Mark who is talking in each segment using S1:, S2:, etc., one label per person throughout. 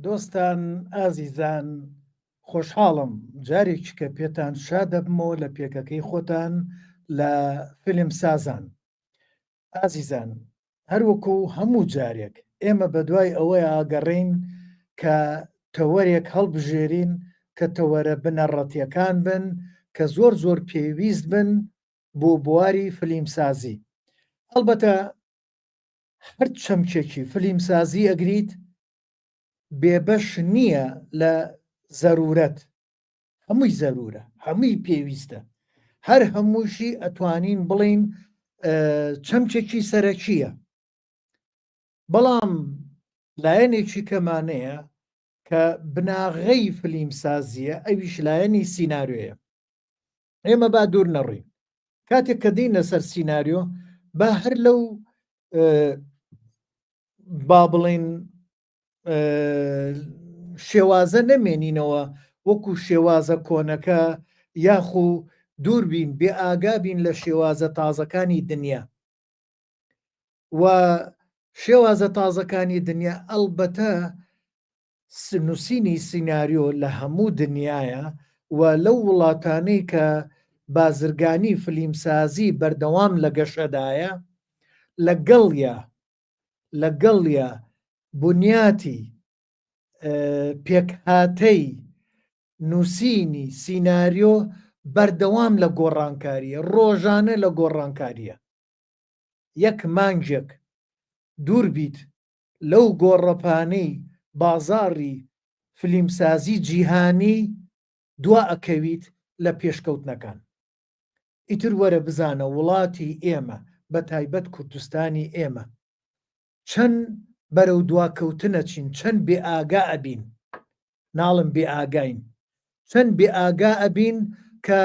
S1: دۆستان ئازیزان خۆشحاڵم جارێکی کە پێتان شا دەبمەوە لە پێکەکەی خۆتان لە فیلم سازان. ئازیزان هەروەکو هەموو جارێک ئێمە بە دوای ئەوەی ئاگەڕین کە تەوەرێک هەڵبژێرین کە تەوەرە بنەڕەتیەکان بن کە زۆر پێویست بن بۆ بواری فیلمسازی. ئەلبەتە هەر چەمکێکی فیلمسازی ئەگریت بێبەش نییە لە زەرورەت، هەمووی زەرورە، هەمووی پێویستە، هەر هەمووشی ئەتوانین بڵین چەمکێکی سەرەکیە. بەڵام لایەنێکی کەمانەیە کە بناغەی فیلمسازیە، ئەویش لایەنی سیناریۆیە. ئێمە با دوور نەڕوین کاتێک کە دینە سەر سیناریۆ با هەر لەو با بڵین شێوازە نەمێنینەوە وەکو شێوازە کۆنەکە یاخو دووربین بێ ئاگابین لە شێوازە تازەکانی دنیا. و شێوازە تازەکانی دنیا ئەلبەتە نووسینی سیناریۆ لە هەموو دنیاە و لەو وڵاتانەی کە بازرگانی فیلمسازی بەردەوام لە گەشەدایە لەگەڵە بنیاتی پێکهاتەی نووسینی سیناریۆ بەردەوام لە گۆڕانکاریە، ڕۆژانە لە گۆڕانکاریە. یەک مانگێک دوور بیت لەو گۆڕەپانەی بازاڕی فیلمسازی جیهانی دوا ئەکەویت لە پێشکەوتنەکان. ئیتر وەرە بزانە وڵاتی ئێمە بە تایبەت کوردستانی ئێمە چەند بەرەو دواکەوتنە چین، چەند بێ ئاگا ئەبین، ناڵم بێ ئاگاین، چەند بێ ئاگا ئەبین کە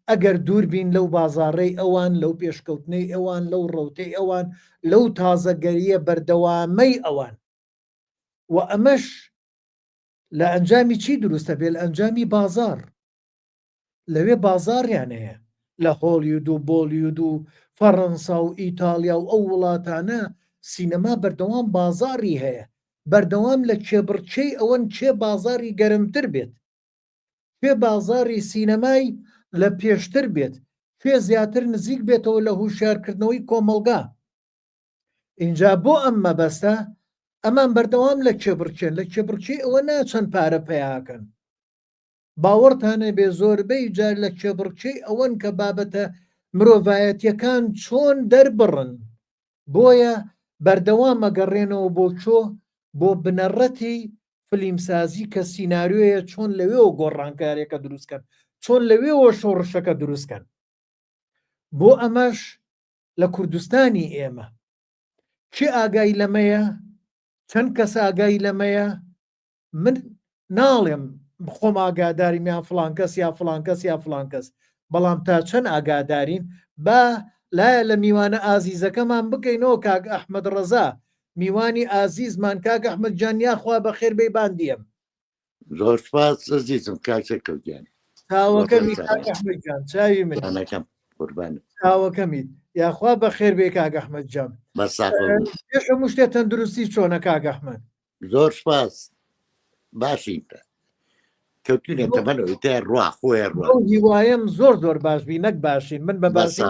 S1: ئەگەر دووربین لەو بازاڕەی ئەوان، لەو پێشکەوتنەی ئەوان، لەو ڕەوتەی ئەوان، لەو تازەگەریە بەردەوامەی ئەوان. و ئەمەش لە ئەنجامی چی دروستە بێ؟ لە ئەنجامی بازار. لەوێ بازاڕیان هەیە لە هۆلیود و بۆلیود و فەڕەنسا و ئیتالیا و ئەو وڵاتانە سینەما بەردەوام بازاڕی هەیە، بەردەوام لە کێبڕچەی ئەوەن چێ بازاری گەرمتر بێت، پێ بازاری سینەمای لە پێشتر بێت، پێ زیاتر نزیک بێتەوە لە هوشیارکردنەوەی کۆمەلگا. اینجا بۆ ئەم مەبەستە ئەمان بەردەوام لە کێبڕچێن، لە کێبڕچی ئەوە ناچەند پارە پەیاکەن. باوەڕتانە بێ زۆربەی جار لە کێبڕچەی ئەوەن کە بابەتە مرۆڤایەتیەکان چۆن دەربڕن، بۆیە بەردەوام ئەگەڕێنەوە بۆ بنەڕەتی فیلمسازی کە سیناریۆیە، چۆن لەوێەوە گۆڕانکارێکە دروستکەن، چۆن لەوێەوە شۆڕشەکە دروستکەن. بۆ ئەمەش لە کوردستانی ئێمە چی ئاگای لەمەیە؟ چەند کەس ئاگای لەمەیە؟ من ناڵێم بخۆم ئاگاداریم یان فڵانکەس یا فڵانکەس یا فڵانکەس، بەڵام تا چەند ئاگادارین با لایە لە میوانە ئازیزەکەمان بکەینەوە. کاک ئەحمەد ڕەزا میوانی ئازیزمان، کاک ئەحمەد جان یاخوا بەخێر بێ باندیم.
S2: زۆر سپاس عزیزم کاکەکەوتیان.
S1: چاوەکەمی کاک ئەحمەد جان، چاوی من
S2: قوربانم،
S1: چاوەکەمیت یاخوا بەخێر بێ کاک ئەحمەد جان. پێش هەموو شتێ تەندروستی چۆنە کاک ئەحمەد؟
S2: زۆر سپاس باشین کەوتونێ تەمەنەوەی تا ڕوا خۆی ڕوا
S1: هیوایم زۆر باش بی نەک باشین، من بە باسی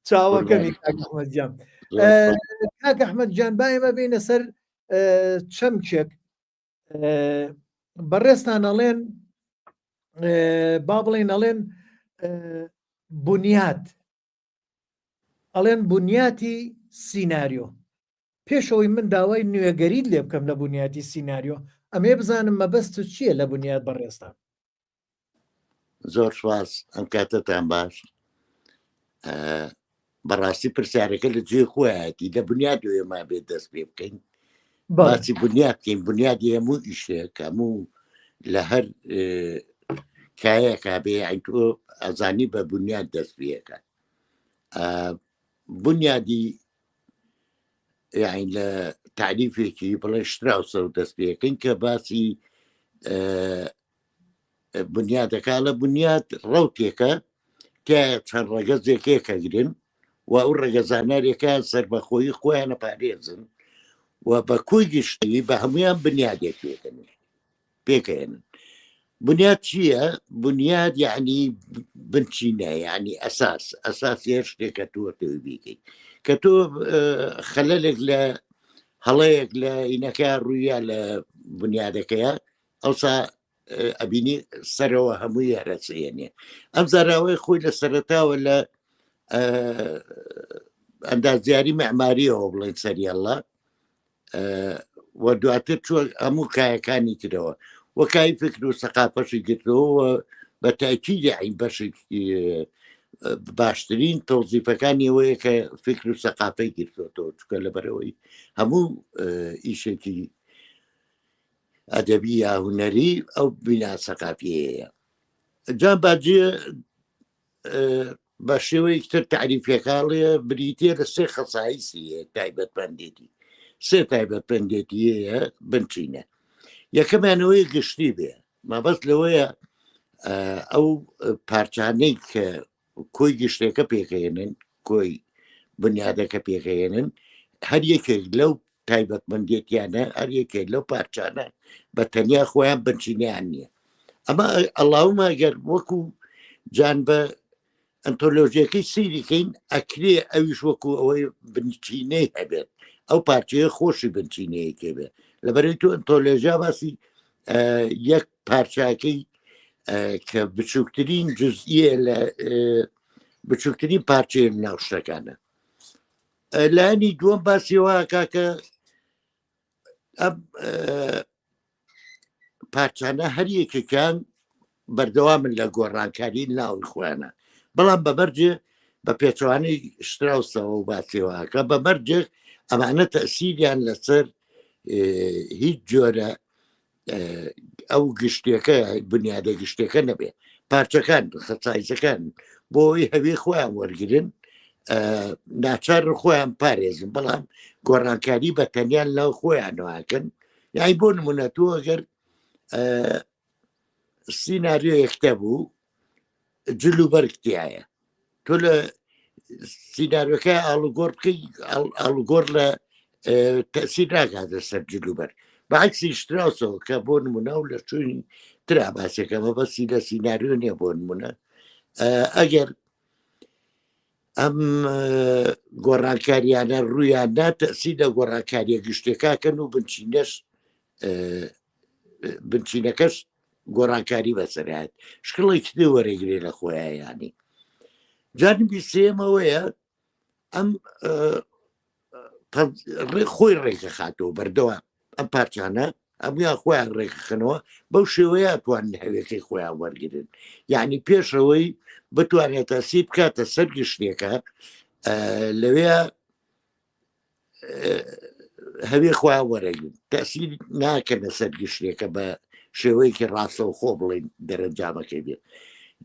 S1: چاوەکەمی کاک ئەحمەد جان. کاک ئەحمەد جان با ئێمە بینە سەر چەمکێک بەڕێستان ئەڵێن، با بڵێن ئەڵێن بنیات، ئەڵێن بنیاتی سیناریۆ. پێشەوەی من داوای نوێگەریت لێ بکەم لە بنیاتی سیناریۆ، ئەمێ بزانم مەبەست چییە لە بنیات بەڕێستان؟
S2: زۆر سواز ئەم کاتتان باش. بەڕاستی پرسیارەکە لە جێ خۆیەتی لە بنیاد ئێمە بێت دەست پێ بکەین، باسی بنیاد بکەین. بنیادی هەموو ئیشێک، هەموو لە هەر کایەکە بێ تۆ ئەزانی بە بنیاد دەست پێەکە. بنیادی یعنی لە تعریفێکی بڵێ شتراوسە و دەست پێەکەین کە باسی بنیادەکە لە بنیاد ڕەوتێکە کە چەند ڕەگەزێکێکە گرن و ئەو ڕێگەزانارێکە سەربەخۆیی خۆیانە پارێزن و بە کۆی گشتی بە هەمویان بنیادێک پێکەێنن. بنیاد چییە؟ بنیاد یعنی بنچینە، یعنی ئەساس هێر شتێکە تۆ بیکەیت کە تۆ خەلەلێک لە هەڵەیەک لە ئینەکە ڕوویە لە بنیادەکەیە ئەوسا ئەبینی سەرەوە هەمووی هەرەچێنێ. ئەم زاراوەی خۆی لە سەرەتاوە لە ئەندازیاری مەعماریەوە بڵێن سەریەڵە و دواتر چوە هەموو کایەکانی ترەوە وەکای فکر و سەقافەشی گرتەوە بە تاکیدی عین بەشی باشترین تەوزیفەکانی ئەوەیە کە فکر و سەقافەی گرتوێتەوە چکە لەبەرەوەی هەموو ئیشێکی ئەدەبی یا هونەری ئەو بینا سەقافیەیە. جا باجێ بە شێوەیەک تر تعریفەکاڵێ بریتێ لە سێ خەسایسی تایبەتمەندێتی، سێ تایبەتمەندێتیەیە بنچینە. یەکەمانەوەی گشتی بێ، مابەست لەوەیە ئەو پارچانەی کە کۆی گشتێکە پێکەێنن، کۆی بنیادەکە پێکەێنن، هەر یەکێک لەو تایبەتمەندێتیانە هەر یەکێک لەو پارچانە بە تەنیا خۆیان بنچینیان نییە. ئەمە ئەڵاومە گەر وەکو جان بە ئەنتۆلۆژیەکەی سیریکەین ئەکرێ ئەویش وەکو ئەوەی بنچینەی هەبێت، ئەو پارچەیە خۆشی بنچینەیەکێ بێت. لەبەرەوەی تۆ ئەنتۆلۆژیا باسی یەک پارچاکەی کە بچووکترین جزئیە لە بچووکترین پارچەیە ناو شتەکانە. لایەنی دووەم باسیەوە کاکە ئەم پارچانە هەر یەکێکیان بەردەوامن لە گۆڕانکاری ناوی خۆیانە، بەڵام بەبەرجێ بە پێچوانەی شتراوسەوە و باسیێوەکە بەبەرجێک ئەمانە تەسیریان لەسەر هیچ جۆرە ئەو گشتێکە بنیادە گشتێکە نەبێ، پارچەکان خەسایسەکان بۆ ئەوەی هەوێ خۆیان وەرگن ناچار خۆیان پارێزن، بەڵام گۆڕانکاری بە تەنیان لەو خۆیانەوەکەن. یانی بۆ نمونە تۆ ئەگەر سیناریۆ یەکتە بوو جلوبەر کتایە، تۆ لە سیناریۆەکە ئاڵوگۆڕ بکەی، ئاڵوگۆڕ لە تەسیر ناکاتە سەر جلوبەر، بەعکسی شتراوسەوە کە بۆ نمونە و لە چوونی ترا باسێکەمە بەسی لە سیناریۆ نییە. بۆ نمونە ئەگەر ئەم گۆڕانکاریانە ڕوویان ناتەسی لە گۆڕانکاریە گشتێکاکەن و بنچینەکەش گۆڕانکاری بەسەرات شکڵی کتێ وەرەگرێ لە خۆیانی. جانبی سێمەوەیە ئەم خۆی ڕێکە خاتەوە بەردەوام ئەم پارچانە ئەمویان خۆیان ڕێکخنەوە بەو شێوەیە توانن هەوێکەی خۆیان وەرگن، یعنی پێشەوەی بتوانێت تەسی بکاتە سەر گشتێکە لەوێ هەوێ خۆیان وەرەگرن، تەسیر ناکەنە سەر گشتێکە بە شێوەیەکی ڕاستە و خۆ بڵین دەرەنجامەکەی بێت.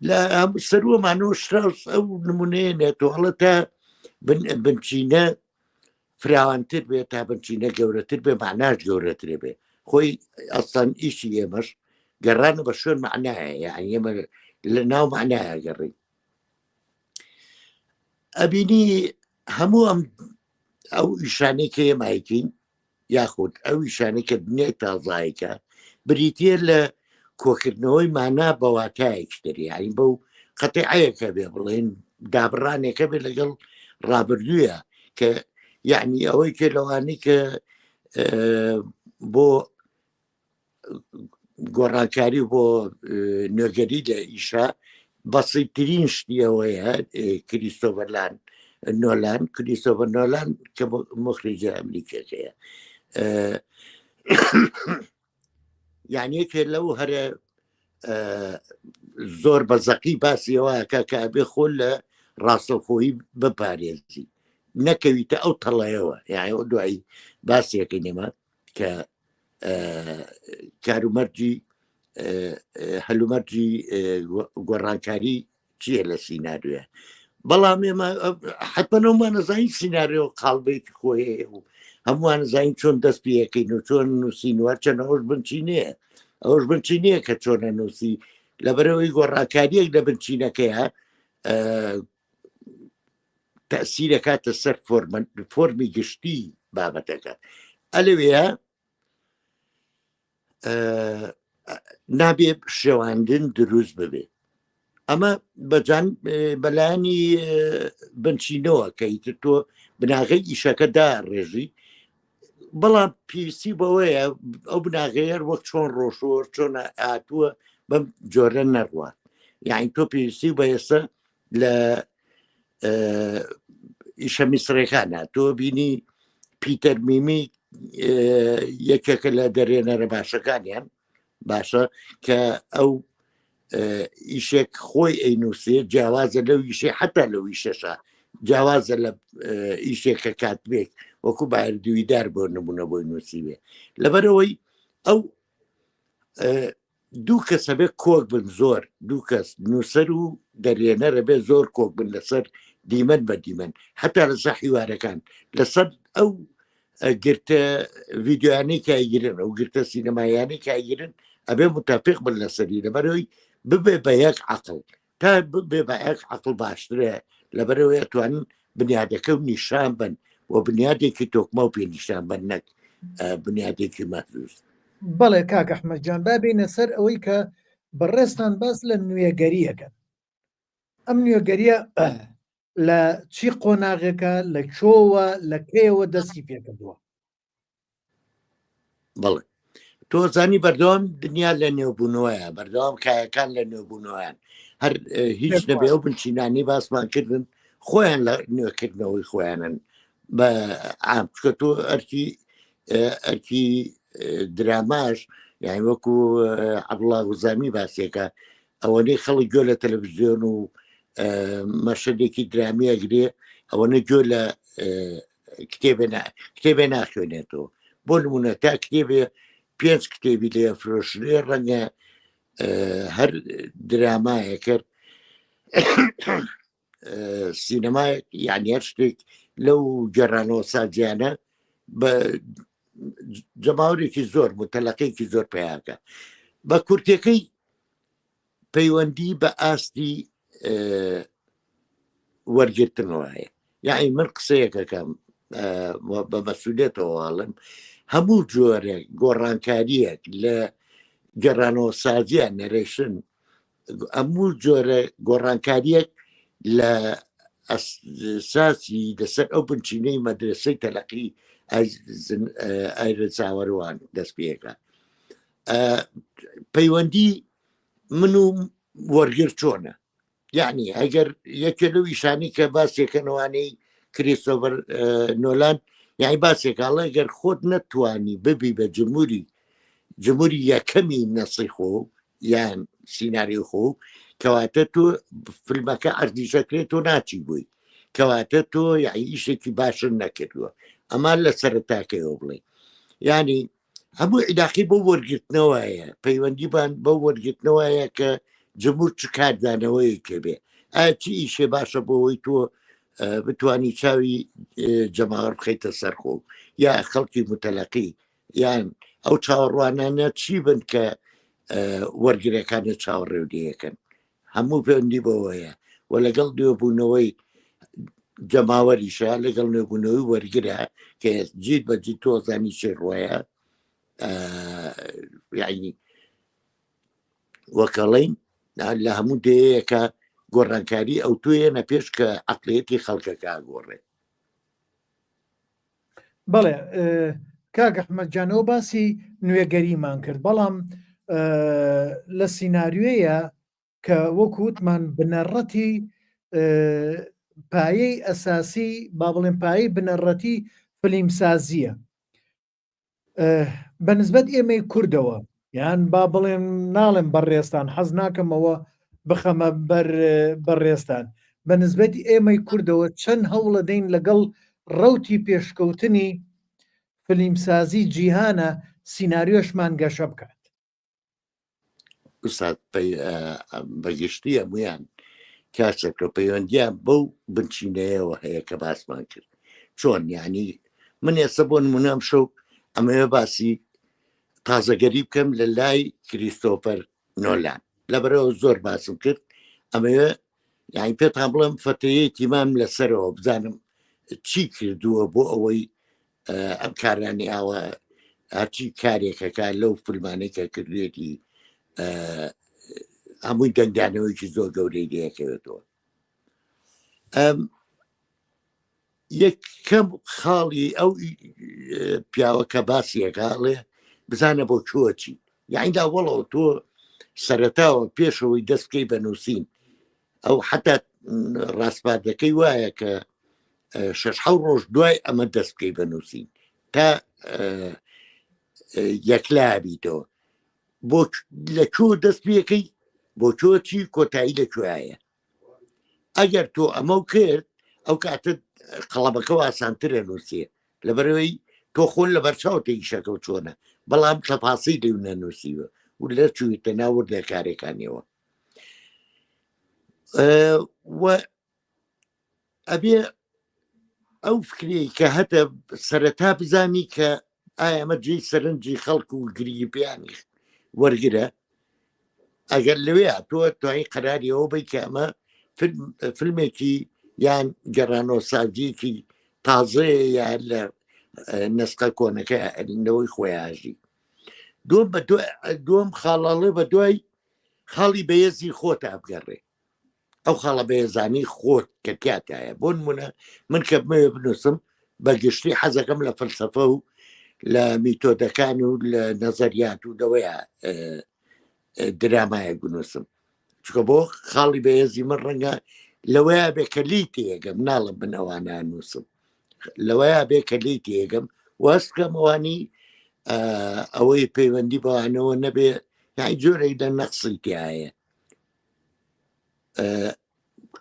S2: لە سەروەمانەوە شتراوس ئەو نمونەیە نێتۆڵە تا بنچینە فراوانتر بێت، تا بنچینە گەورەتر بێ، معناش گەورەترێ بێ. خۆی ئەستان ئیشی ئێمەش گەڕانە بە شوێن معنایە، یعنی ئێمە لە ناو معنایە گەڕین. ئەبینی هەموو ئەو ئیشانەی کە ئێمایکەین یاخود ئەو ئیشانەی کە دنیای تازایەکە بریتە لە کۆکردنەوەی مانا بە واتایەکتر، یعنی بەو قەتیعەیەکە بێ بڵێن دابڕانێکە بێ لەگەڵ ڕابردوویە، کە یعنی ئەوەی کە لەوانی کە بۆ گۆڕانکاری بۆ نوێگەری لە ئیشا بەسیترین شتیەوەیە کریستۆفەر نۆلان کە مخرجە ئەمریکەکەیە، یعنیەکێ لەو هەرە زۆر بەزەقی باسیەوە کە ئەبێ خۆ لە ڕاستەوخۆیی بپارێزی نەکەویتە ئەو تەڵەیەوە، یعنی دوایی باسیەکەی نێمە کە کارومەرجی هەلومەرجی گۆڕانکاری چییە لە سیناریۆە. بەڵام ئێمە حتمەمان نەزانین سیناریۆ قاڵبێکی خۆیە و هەمووان زین چۆن دەست پێەکەین و چۆن نووسینوە چەند ئەوش بنچینەیە، ئەوش بنچینەیە کە چۆنە نووسی، لەبەرەوەی گۆڕانکاریەک لە بنچینەکەیە تەسیرەکاتە سەر فۆرمی گشتی بابەتەکە. ئەلەوەیە نابێ شێواندن دروست ببێ. ئەمە بەجان بەلایانی بنچینەوە کەیتر تۆ بناغی ئیشەکە داڕێژی، بەڵام پێویستی بەوەیە ئەو بناغەیە وەک چۆن ڕۆژۆر چۆن هاتووە بەم جۆرە نەڕوات. یعنی تۆ پێویستی بە ئێستا لە ئیشە میسرەکانە تۆ بینی پیتەر میمی یەکێکە لە دەرێنەرە باشەکانیان باشە کە ئەو ئیشێک خۆی ئەینووسێ جیاوازە لەو ئیشێ حتا لەو ئیشەشە جیاوازە لە ئیشێکە کاتبێک وەکو باردوویدار بۆ نمونە بۆی نووسیوێ. لەبەرەوەی ئەو دوو کەسە بێ کۆک بن زۆر دوو کەس نووسەر و دەرێنەرە بێ زۆر کۆک بن لەسەر دیمەن بە دیمەن حتا لەسەر حیوارەکان لەسەر ئەو گرتە ڤیددیویانەی کایگیرن ئەو گرتە سینەمایانەی کایگیرن ئەبێ متافق بن لەسەری لەبەرەوەی ببێ بە یەک عەقڵ تا ببێ بە یەک عەقڵ باشترە لەبەرەوەی ئەتوانن بنیادەکە و نیشان بن و بنیادێکی تۆکمە و پێ نیشان بن نەک بنیادێکی مەدروس.
S1: بەڵێ کاک ئەحمەدجان با بینە سەر ئەوەی کە بەڕێستان باس لە نوێگەریەکەن. ئەم نوێگەریە لە چی قۆناغێکە لە چۆوە لە کێوە دەستی پێکردووە؟
S2: بەڵێ تۆ زانی بەردەوام دنیا لە نێوبوونەوەیە بەردەوام کایەکان لە نێوبوونەوەیان هەر هیچ نەبێ ئەو بنچینانی باسمان کردن خۆیان لە نوێکردنەوەی خۆیانن بە عام چکە تۆ ئەرکی دراماش یعنی وەکو عەبدوڵڵا غوزامی باسێکە ئەوەنەی خەڵک گوێ لە تەلەڤیزیۆن و مەشەدێکی درامی ئەگرێ ئەوەنە گوێ لە کتێبێ ناخوێنێتەوە. بۆ نمونە تا کتێبێ 5 کتێبی لێ فرۆشرێ ڕەنگە هەر درامایە کرد سینەمای یعنی هەر شتێک لەو گەڕانەوە سازیانە بە جەماوەرێکی زۆر متەلەقەیەکی زۆر پیاکە. بە کورتەکەی پەیوەندی بە ئاستی وەرگرتنەوەیە. یعنی من قسەیەکەکەم بە مەسئولیەتەوەڵم هەموو جۆرە گۆڕانکاریەک لە گەڕانەوە سازیان نەرێشن هەموو جۆرە گۆڕانکاریەک لە ئەساسی لەسەر ئەو بنچینەی مەدرسەی تەلەقی ئایرە چاوەڕوان دەست پێەکە. پەیوەندی من و وەرگر چۆنە؟ یعنی ئەگەر یەکێ لەو ئیشانی کە باسێکەنەوانەی کریستۆفەر نۆلان یعنی باسێکاڵە ئەگەر خۆت نەتوانی ببی بە جمهوری یەکەمی نەسی خۆ یان سیناری خۆ کەواتە تۆ فیلمەکە ئەردیشەکرێت تۆ ناچی بووی کەواتە تۆ یعنی ئیشێکی باشن نەکردووە. ئەما لە سەرەتاکەیەوە بڵێ ینی هەموو عیلاقی بۆ وەرگرتنەوەیە پەیوەندیبان بە وەرگرتنەوەیە کە جمهور چ کاردانەوەیەکە بێ ئایا چی ئیشێ باشە بۆەوەی تۆ بتانی چاوی جەماوەر بخەیتە سەرخۆ یا خەڵکی متەلەقی یان ئەو چاوەڕوانانە چی بن کە وەرگرەکانە چاوەڕێودەیەکەن هەموو پەیوەندی بەوەیە و لەگەڵ نوێبوونەوەی جەماوەریشە لەگەڵ نوێبوونەوەی وەرگرە کە جیت بە جیت تۆزانی چێ ڕۆیە یعنی وەکەڵین لە هەموو دەیەکە گۆڕانکاری ئەو توێنە پێش کە عەقڵیەتی خەڵکەکە گۆڕێت.
S1: بەڵێ کاک ئەحمەدجانەوە باسی نوێگەریمان کرد بەڵام لە سیناریۆیە کە وەکووتمان بنەڕەتی پایەی ئەساسی با بڵێن پایەی بنەڕەتی فلیمسازیە بەنسبەت ئێمەی کوردەوە یان با بڵێن ناڵێن بەڕێستان حەز ناکەمەوە بخەمە بەڕێستان بەنسبەتی ئێمەی کوردەوە چەند هەوڵە دەین لەگەڵ ڕەوتی پێشکەوتنی فلیمسازی جیهانە سیناریۆشمان گەشە بکات.
S2: ئوستاد بەگشتی هەمویان کاسێکە پەیوەندیان بەو بنچینەیەوە هەیە کە باسمان کرد چۆن یعنی من ئێستا بۆ نمونەم شەو ئەمەوێ باسی تازەگەری بکەم لە لای کریستۆفەر نۆلان لەبەرەوە زۆر باسم کرد ئەمەوێ یعنی پێتان بڵێم فەتەیەتی مام لەسەرەوە بزانم چی کردووە بۆ ئەوەی ئەم کارانی ئاوە هەرچی کارێکەکە لەو فیلمانێکە کردێتی هەمووی دەنگدانەوەیکی زۆر گەورەی لەکەوێتەوە. یەکەم خاڵی ئەو پیاوەکە باسیەکەڵێ بزانە بۆ چۆچی یاعیندا وەڵەوە تۆ سەرەتاوە پێشەوەی دەست بکەی بە نووسین ئەو حتا ڕاستپاردەکەی وایە کە 6 ڕۆژ دوای ئەمە دەست بکەی بە نووسین تا یەکلابیتەوە بۆ لەکوێ دەست پێەکەی بۆ چۆچی کۆتایی لەکوێیە ئەگەر تۆ ئەمە کرد ئەو کاتە قەڵەبەکە ئاسانترە نووسێ لەبەرەوەی تۆ خۆن لە بەرچاو تێیشەکە و چۆنە بەڵام تەپاسی لێو نەنووسیوە و لە چویتە ناوردە کارێکانیەوە ئەبێ ئەو فکری کە هەتە سەرەتا بزانی کە ئایا ئەمە جێی سەرنجی خەڵک و گریپیانی وەرگرە ئەگەر لەوێ تۆ توانی قەراریەوە بی کە ئەمە فیلمێکی یان گەڕانەوە ساجیکی تازەیە یان لە نسخە کۆنەکە ئەلینەوەی خۆیاژی دوم خاڵاڵێ بە دوای خاڵی بەهێزی خۆت ئابگەڕێ ئەو خاڵە بەهێزانی خۆت کە تیاتایە بۆ نمونە من کە بمەوێ بنووسم بە گشتی حەزەکەم لە فەلسەفە و لە میتۆدەکان و لە نەزەریات و دەوەیە درامایە بنووسم چکە بۆ خاڵی بەهێزی من ڕەنگە لەوەیە بێ کە لی تێگەم ناڵم بنەوانە نووسم لەوەیە بێ کە لی تێگەم وەستکەمەوانی ئەوەی پەیوەندی بەوانەوە نەبێ یای جۆرەی لە نەقسی تایە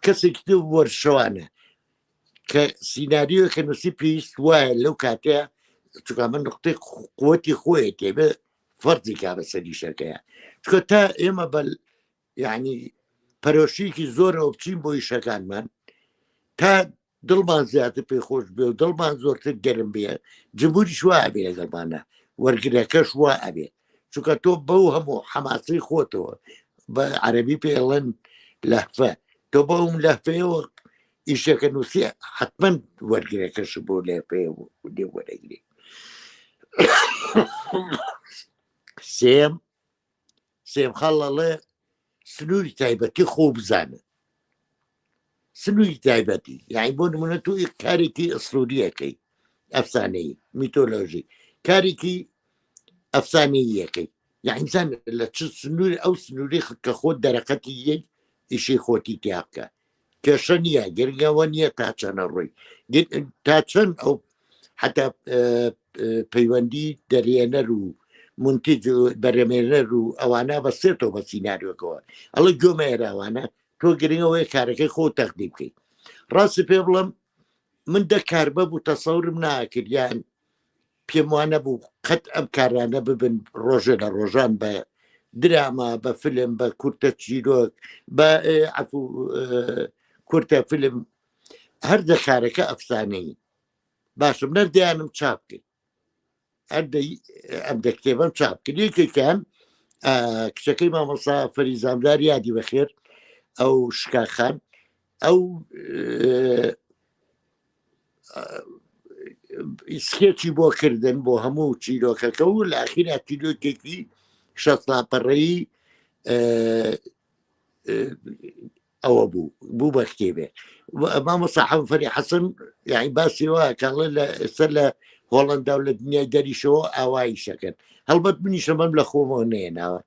S2: کەسێکی تر وەرشەوانە کە سیناریۆ کە نووسی پێویست وایە لەو کاتەیە چکە من نقطەی قوەتی خۆی تێبێ فەرزی کا بەسەری شەکەیە چکە تا ئێمە بەل یعنی پەرۆشیکی زۆرەوە بچین بۆ ئیشەکانمان تا دڵمان زیاتر پێخۆش بێ و دڵمان زۆرتر گەرم بێ جمهوریش وا ئەبێ لەگەڵمانە وەرگرەکەش وا ئەبێ چونکە تۆ بەو هەموو حەماسی خۆتەوە بە عەرەبی پێڵەن لەهفە تۆ بەوم لەهفەیەوە ئیشەکە نووسی حتمما وەرگرەکەش بۆ لەهفێ لێ وەرەگرێ سێم خاڵەڵێ سنووری تایبەتی خۆ بزانە سنووری تایبەتی یعنی بۆ نمونە تۆ کارێکی ئەسطوریەکەی ئەفسانەی میتۆلۆژی کارێکی ئەفسانەیەکەی یعنی زان لە چ سنووری ئەو سنووری کە خۆت دەرەقەتی یەک ئیشی خۆتی تیا بکە کێشە نییە گرنگەوە نییە تا چەنە ڕووی تا چەند ئەو حتا پەیوەندی دەرێنەر و منتیج بەرەمێنەر و ئەوانە بەسێتەوە بە سیناریۆکەوە ئەڵە گۆمێراوانە تۆ گرنگەوەی کارەکەی خۆ تەقدیم بکەیت ڕاستی پێ بڵم من دەکار بەبوو تەسەورم ناکردیان پێم وانە بوو قەت ئەم کارانە ببن ڕۆژە لە ڕۆژان بە دراما بە فیلم بە کورتە چیرۆک بە کورتە فیلم هەر دەکارەکە ئەفسانەی باشم نەردیانم چاپ کرد ئەم دەکتێبم چاپ کردیکەکەم کچەکەی مامۆستا فەریزامدار یادی بەخێر ئەو شکاخان ئەو سکێچی بۆ کردن بۆ هەموو چیرۆکەکە و لە ئاخیرا چیرۆکێکی شەسلاپەڕەیی ئەوە بوو بە کتێبێ مامۆستا حەفەری حەسن یعنی باسی وایە کاڵێ لە ئێستا لە هۆڵەندا و لە دنیای دەریشەوە ئاوایی شەکەن هەڵبەت منیشە من لە خۆمەوە نێناوە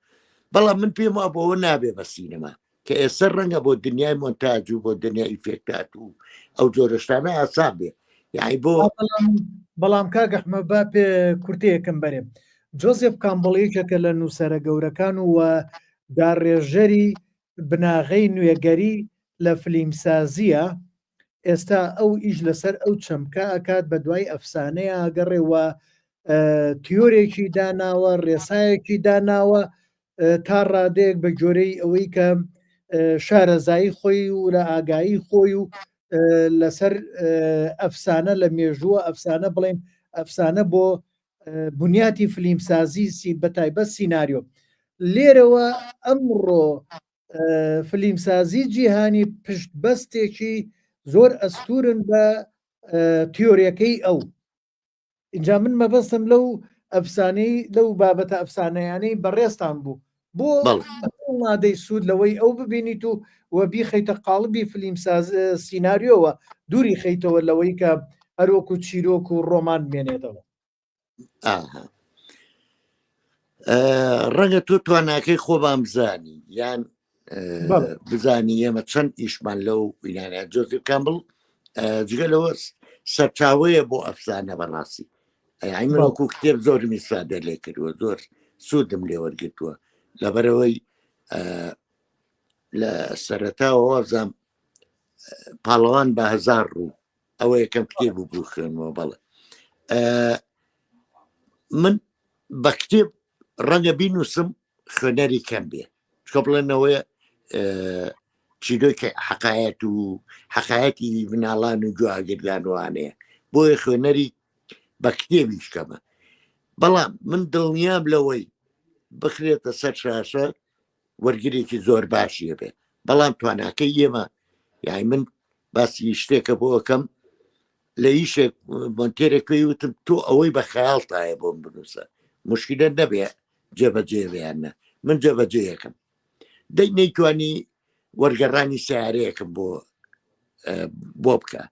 S2: بەڵام من پێم وا بۆەوە نابێ بە سینەما کە ئێستا ڕەنگە بۆ دنیای مۆنتاژ و بۆ دنیای ئیفێکتات و ئەو جۆرەشتانە ئاسان بێ یعنی بۆ
S1: بەڵام کاگەحمە با پێ کورتەیەکەم بەرێ جۆزێف کامبڵیەکێکە لە نووسەرە گەورەکان و داڕێژەری بناغەی نوێگەری لە فلیمسازیە ئێستا ئەو ئیش لەسەر ئەو چەمکە ئەکات بە دوای ئەفسانەیە ئەگەڕێەوە تیۆرێکی داناوە ڕێسایەکی داناوە تا ڕادەیەک بە جۆرەی ئەوەی کە شارەزایی خۆی و لە ئاگایی خۆی و لەسەر ئەفسانە لە مێژووە ئەفسانە بڵێن ئەفسانە بۆ بنیاتی فلیمسازی بە تایبەت سیناریۆ لێرەوە ئەمڕۆ فلیمسازی جیهانی پشت بەستێکی زۆر ئەستورن بە تیۆریەکەی ئەو اینجا من مەبەستم لەو ئەفسانەی لەو بابەتە ئەفسانەیانەی بەڕێستان بوو بۆ
S2: بەڵێ
S1: مادەی سوود لەوەی ئەو ببینیت و وە بیخەیتە قاڵبی فیلمساز سیناریۆوە دووری خەیتەوە لەوەی کە هەروەکو چیرۆک و ڕۆمان بمێنێتەوە.
S2: ڕەنگە تۆ تواناکەی خۆبان بزانی یان بزانی ئێمە چەند ئیشمان لەو وینانە جۆزی کامبڵ جگە لەوە سەرچاوەیە بۆ ئەفسانە بەڕاستی ئەی من وەکو کتێب زۆر میسادە لێ کردووە زۆر سوودم لێ وەرگتووە لەبەرەوەی لە سەرەتاوە وەزام پاڵەوان بە 1000 ڕوو ئەوە یەکەم کتێب و بوو خوێنەوە بەڵێ من بە کتێب ڕەنگە بینوسم خوێنەری کەم بێ چکە بڵێنەوەی چیرۆکی حەقایەت و حەقایەتی مناڵان و گواگردانوانەیە بۆیە خوێنەری بە کتێبی شکەمە بەڵام من دڵنیام لەوەی بخرێتە سەر شاشە وەرگرێکی زۆر باشیە بێ بەڵام تواناکەی ئێمە یای من باسی شتێکە بۆکەم لە ئیشێک مۆنتێرێک پێی وتم تۆ ئەوەی بە خەیاڵتایە بۆم بنووسە مشکلە نەبێ جێبەجێ بێیانە من جێبەجێ یەکەم دەی نەیتوانی وەرگەڕانی سیارەیەکم بۆ بکە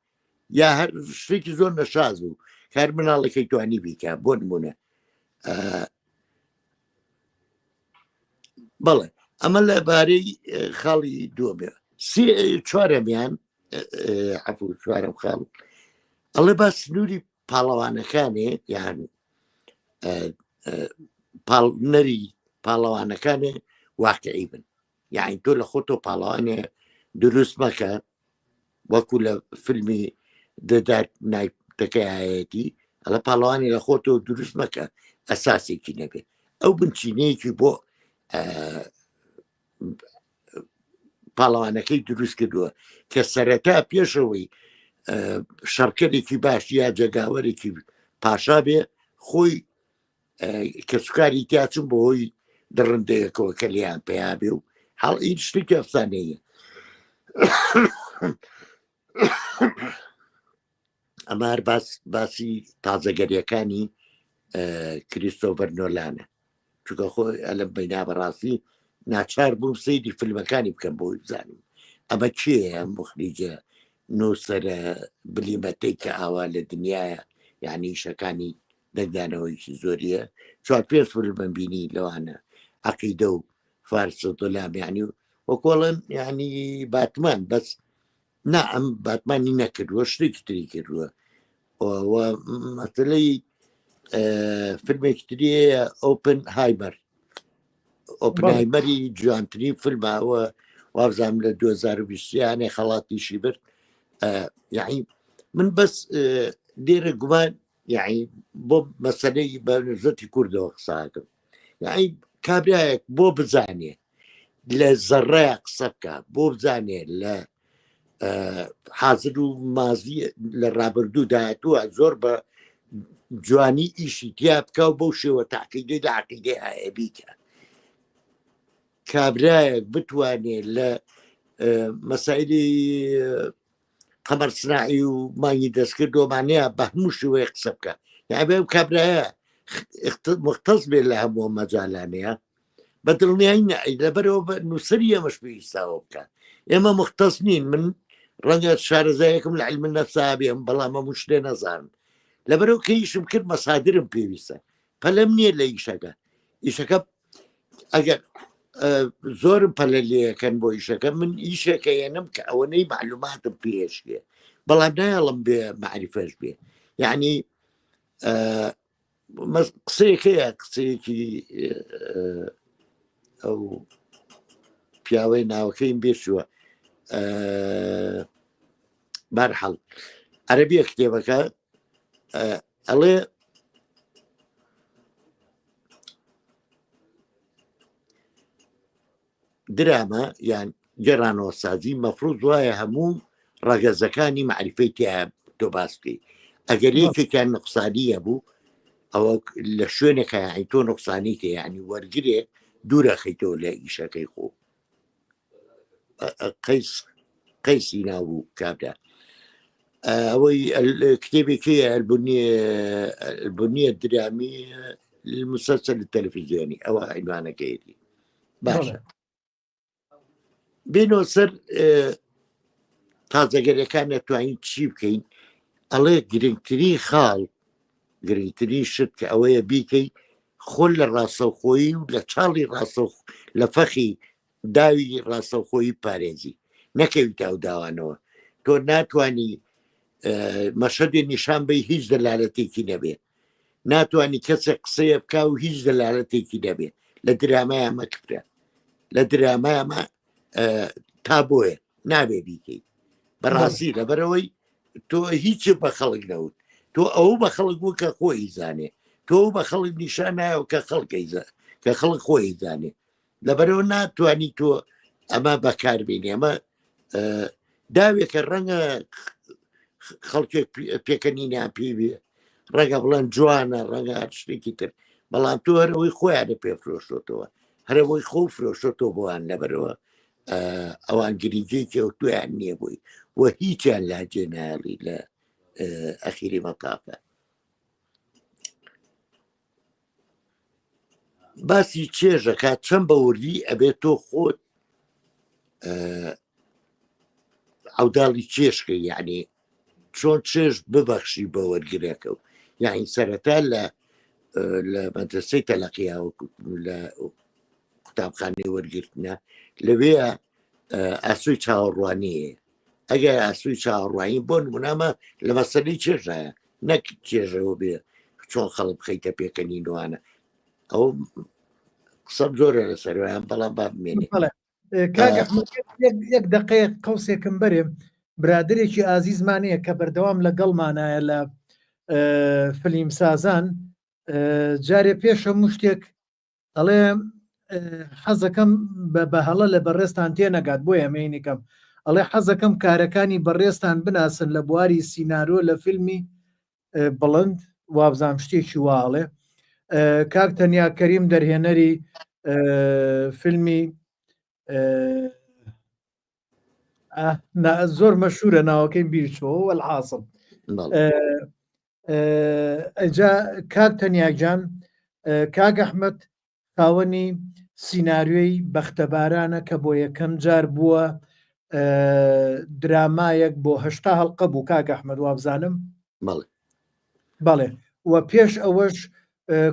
S2: یا هەر شتێکی زۆر نەشاز و کار مناڵێکی توانی بیکە بۆ نمونە بەڵێ ئەمە لەبارەی خاڵی دووەمێ چوارەمیان عەفو چوارەم خاڵ ئەڵێ با سنووری پاڵەوانەکانێ یان نەری پاڵەوانەکانێ واقعی بن یعنی تۆ لە خۆتۆ پاڵەوانێ دروست مەکە وەکو لە فیلمی دەدات نایتەکەیەتی ئەلە پاڵەوانی لە خۆتۆ دروست مەکە ئەساسێکی نەبێت ئەو بنچینەیەکی بۆ پاڵەوانەکەی دروست کردووە کە سەرەتا پێشەوەی شەڕکەرێکی باش یا جەگاوەرێکی پاشا بێ خۆی کە سوکاری تیاچم بۆ هۆی دڕندەیەکەوە کە لیان پێیا بێ و هەڵ ئین شتێکی ئەفسانەیە ئەمە هەر باسی تازەگەریەکانی کریستۆفەر نۆلانە چونکە خۆی ئەلم بەینا بەڕاستی ناچار بووم سەیری فیلمەکانی بکەم بۆی بزانم ئەمە کێیە ئەم مخریجە نووسەرە بلیمەتەی کە ئاوا لە دنیاە یعنی شەکانی دەنگدانەوەیکی زۆریە چوار پێش فیلمم بینی لەوانە عەقیدە و فارس و دۆلام یعنی وەکۆڵن یعنی باتمان بەس نا ئەم باتمانی نەکردووە شتێکی تری کردووە مەسەلەی فیلمێکی تریە ئۆپن هایمەری جوانترین فیلماوە وابزانم لە 2020 خەڵاتیشی برد یعنی من بەس لێرە گومان یعنی بۆ مەسەلەی بە نزەتی کوردەوە قساکەم یعنی کابرایەک بۆ بزانێ لە زەڕەیە قسە بکە بۆ بزانێ لە حاضر و مازی لە ڕابردوو داهاتووە زۆر بە جوانی ئیشی تیا بکە و بەو شێوە تاقیدەی لە عەقیدەی هەیە بیکە کابرایەک بتوانێت لە مەسایلی قەمەر سناعی و مانگی دەستکرد دۆمانەیە بە هەموو شوەیە قسە بکە یعنی بێ کابرایە مختص بێت لە هەموو مەجالانەیە بە دڵنیایی لەبەرەوە بە نووسری ئەمەش پێویستاوە بکە ئێمە مختص نین من ڕەنگە شارەزایەکم لە علم نەفسا بێم بەڵام هەموو شتێ نەزانم لەبەرەوە کە ئیشم کرد مەسادرم پێویستە پەلەم نییە لە ئیشەکە ئەگەر زۆرم پەلە لێەکەن بۆ ئیشەکە من ئیشێکە ێنم کە ئەوەنەی معلوماتم پێشێ بەڵام نایڵم بێ معریفەش بێ یعنی قسەیەکەیە قسەیەکی ئەو پیاوەی ناوەکەیم بێشووە بەرحەڵ عەرەبیە کتێبەکە ئەڵێ درامە یان گەڕانەوە سازی مەفروض وایە هەموو ڕەگەزەکانی معریفەی تیا تۆ باس بکەی ئەگەر یەکێکیان نقصانیە بوو ئەوە لە شوێنێکە یعنی تۆ نقصانی تێ یعنی وەرگرێ دوورە خەیتەوە لە ئیشەکەی خۆ قەیسی ناو بوو کابرا ئەوەی کتێبێکی البنية الدرامية للمسلسل التلفزيوني ئەوە عنوانەکەیەتی باشە بێنەوە سەر تازەگەریەکان نەتوانین چی بکەین ئەڵێ گرنگترین خاڵ گرنگترین شت کە ئەوەیە بیکەی خۆل لە ڕاستەوخۆیی و لە چاڵی لە فەخی داوی ڕاستەوخۆیی پارێزی نەکەوی تا و داوانەوە تۆ ناتوانی مەشەدێ نیشان بی هیچ دەلالەتێکی نەبێ ناتوانی کەسێک قسەیە بکا و هیچ دەلالەتێکی نەبێ لە درامایە مەکرە لە درامایمە تا بۆیە نابێ بیکەی بەڕاستی لەبەرەوەی تۆ هیچ بە خەڵک نەوت تۆ ئەو بە خەڵک بوو کە خۆی زانێ تۆ بە خەڵک نیشان نایەوە کە کە خەڵک خۆی زانێ لەبەرەوە ناتوانی تۆ ئەمە بەکاربێنی ئەمە داوێکە ڕەنگە خەڵکێک پێکەنینیان پێ بێ ڕەنگە بڵێن جوانە ڕەنگە شتێکی تر بەڵام تۆ هەرەوەی خۆیانە پێفرۆشتەوە هەرەوەی خۆ فرۆشتەوە بۆیان لەبەرەوە ئەوان گریجێکی و تویان نییە بووی وە هیچیان لاجێ ناڵی لە ئەخیری مەتافە باسی چێژە کات چەند بەوردی ئەبێت تۆ خۆت ئەوداڵی چێشکە یعنی چۆن چێژ ببەخشی بە وەرگرێکە و یعنی سەرەتا لە مەدرسەی تەلەقیا لە قوتابخانەی وەرگرتنە لەوێ ئاسووی چاوەڕوانیە ئەگەر ئاسووی چاوەڕوانی بۆ نمونامە لە مەسەلەی چێژایە نەک چێژەوە بێ چۆن خەڵک بخەیتە پێکەنینوانە ئەو قسەم زۆرە لەسەرویان بەڵام با بمێنێ
S1: یەک دقەیە قەوسێکم بەرێ برادێکی ئازیزمانەیە کە بەردەوام لەگەڵمانایە لە فلیمسازان جارێ پێشە شتێک ئەڵێ حەزەکەم بە هەڵە لە بەڕێستان تێنەگات بۆ ئەمەینیکەم ئەڵێ حەزەکەم کارەکانی بەڕێستان بناسن لە بواری سینارۆ لە فیلمی بڵند وابزام شتێکی واڵێ کاک تەنیا کەریم دەرهێنەری فیلمی زۆر مەشهورە ناوەکەی بیرچەوە وەلحاسڵ ئەجا کاک تەنیاکجان کاک ئەحمەد خاوەنی سیناریۆی بەختەبارانە کە بۆ یەکەم جار بووە درامایەک بۆ 8 هەڵقە بوو کاک ئەحمەد وابزانم بەڵێ و پێش ئەوەش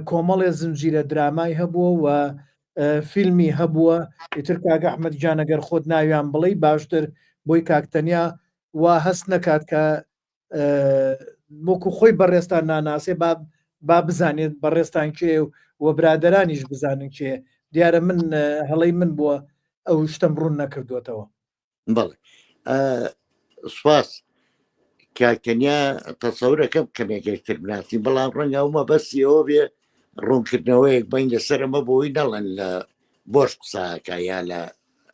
S1: کۆمەڵێ زنجیرە درامای هەبووە و فیلمی هەبووە ئیتر کاک ئەحمەد جانەگەر خۆت ناویان بڵێ باشتر بۆی کاکتەنیا وا هەست نەکات کە وەکو خۆی بەڕێستان ناناسێ با بزانێت بەڕێستان کێ و برادەرانیش بزانن کێ دیارە من هەڵەی من بووە ئەو شتم ڕوون نەکردوێتەوە
S2: بەڵێ سوپاس کاکتەنیا تەسەورەکەم کەمێکێکتر بناسی بەڵام ڕەنگە ئەومە بەسیەوە بێ ڕوونکردنەوەیەک بین لەسەرمە بۆی نەڵەن لە بۆش قساکە یا لە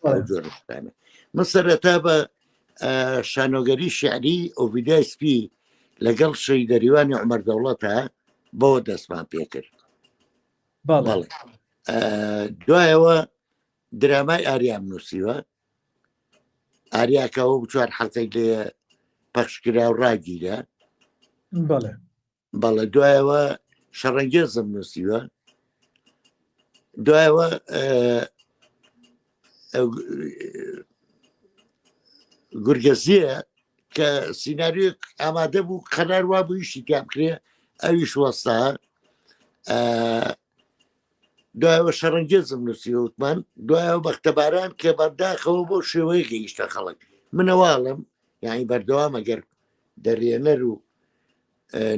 S2: ئەو جۆرشتانە من سەرەتا بە شانۆگەری شعری ئۆڤیدای سپی لەگەڵ شەی دەریوانی عومەر دەوڵەتە بۆ دەستمان پێکرد بەڵێ دوایەوە درامای ئاریام نووسیوە ئاریاکەەوە بچوار حەڵقەی لێ پەخشکرا و ڕاگیرە بەڵێ دوایەوە شەڕەنگێزم نووسیوە دوایەوە گورگەزیە کە سیناریۆک ئامادە بوو قەرار وا بوویشی کام کرێ ئەویش وەستا دوایەوە شەڕەنگێزم نووسیوە وتمان دوایەوە بەختەباران کە بەرداخەوە بۆ شێوەیە گەیشتە خەڵک منەواڵم یانی بەردەوام ئەگەر دەرێنەر و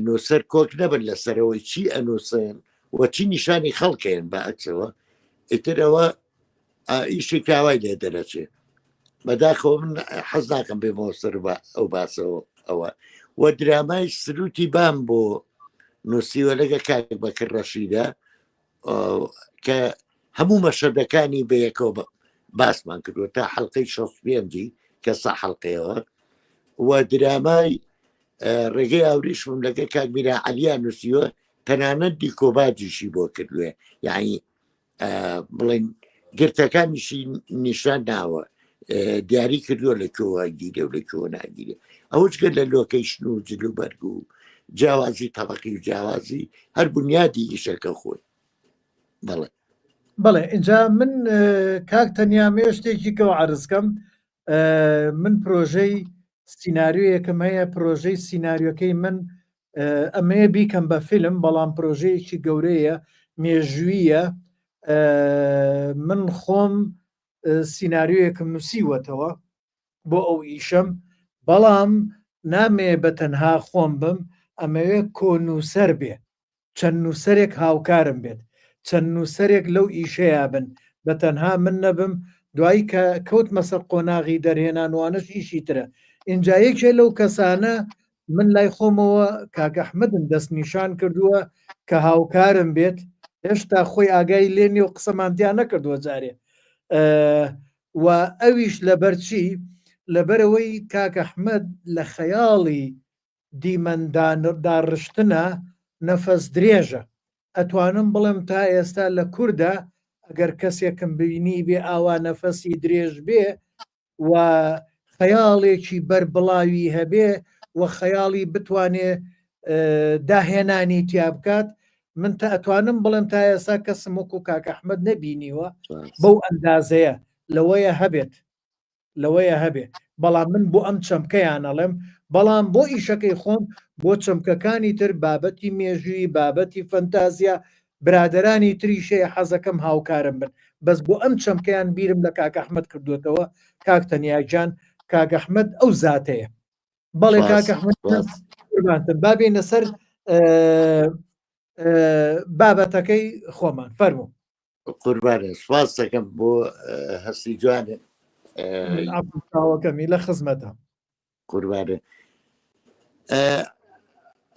S2: نووسەر کۆک نەبن لەسەرەوەی چی ئەنووسن وە چی نیشانی خەڵکێن بە ئەکسەوە ئیترەوە ئیشی کاوای لێ دەرەچێ بەداخەوە من حەز ناکەم بێمەوە سەر ئەو باسەوە ئەوە وە درامای سروتی بام بۆ نووسیوە لەگە کاک بەکر ڕەشیدا کە هەموو مەشەدەکانی بەیەکەوە باسمان کردووە تا حەڵقەی 65 کە سە حەڵقەیەوە وە درامای ڕێگەی ئاوریشم لەگە کاک میرا عەلیان نووسیوە تەنانەت دیکۆباجیشی بۆ کردوێ یعنی بڵێن گرتەکانیشی نیشان ناوە دیاری کردووە لە کۆوە گیرێ و لە کۆ ناگیرێ ئەوەش گەر لە لۆکەیشن و جلوبەرگ و جیاوازی تەبەقی و جیاوازی هەر بنیادی ئیشەکە خۆی بەڵێ
S1: بەڵێ اینجا من کاک تەنیامێ شتێکی کەەوە عرزکەم من پرۆژەی سینناریۆیەکەم هەیە پرۆژەی سینناریۆکەی من ئەمەیە بیکەم بە فیلم بەڵام پرۆژەیەکی گەورەیە مێژوویە من خۆم سینناریۆیەکم نووسیوەتەوە بۆ ئەو ئیشەم بەڵام نامێ بە تەنها خۆم بم ئەمەوێ کۆنووسەر بێ چەند نووسەرێک هاوکارم بێت چەند نووسەرێک لەو ئیشەیە بن بە تەنها من نەبم دوایی کە کەوت مەسەر قۆناغی دەرهێنانوانش ئیشی ترە اینجا یەکێ لەو کەسانە من لای خۆمەوە کاگەحمەدم دەستنیشان کردووە کە هاوکارم بێت هێشتا خۆی ئاگای لێنی و قسەمانتیان نەکردووە جارێ و ئەویش لەبەرچی لەبەرەوەی کاگەحمەد لە خەیاڵی دیمەنداڕشتنە نەفەس درێژە ئەتوانم بڵم تا ئێستا لە کووردا ئەگەر کەسێکم بینی بێ ئاوا نەفەسی درێژ بێ و خەیاڵێکی بەربڵاوی هەبێ و خەیاڵی بتوانێ داهێنانی تیا بکات من تا ئەتوانم بڵم تا ئێستا کەسم وەکو کاکەحمەد نەبینیوە بەو ئەندازەیە لەوەیە هەبێ بەڵام من بۆ ئەم چەمکەیان ئەڵێم بەڵام بۆ ئیشەکەی خۆم بۆ چەمکەکانی تر بابەتی مێژووی بابەتی فەنتازیا برادرانی تریشەیە حەزەکەم هاوکارم بن بەس بۆ ئەم چەمکەیان بیرم لە کاکەحمەد کردوێتەوە کاک تەنیاجان کاگەحمەد ئەو زاتەیە بەڵێ کاکەحمەد بابێنە سەر بابەتەکەی خۆمان فەرموو
S2: قوربانە سواز دەکەم بۆ هەستی جوانە
S1: ئاوەکەمی لە خزمەتە
S2: قوربانە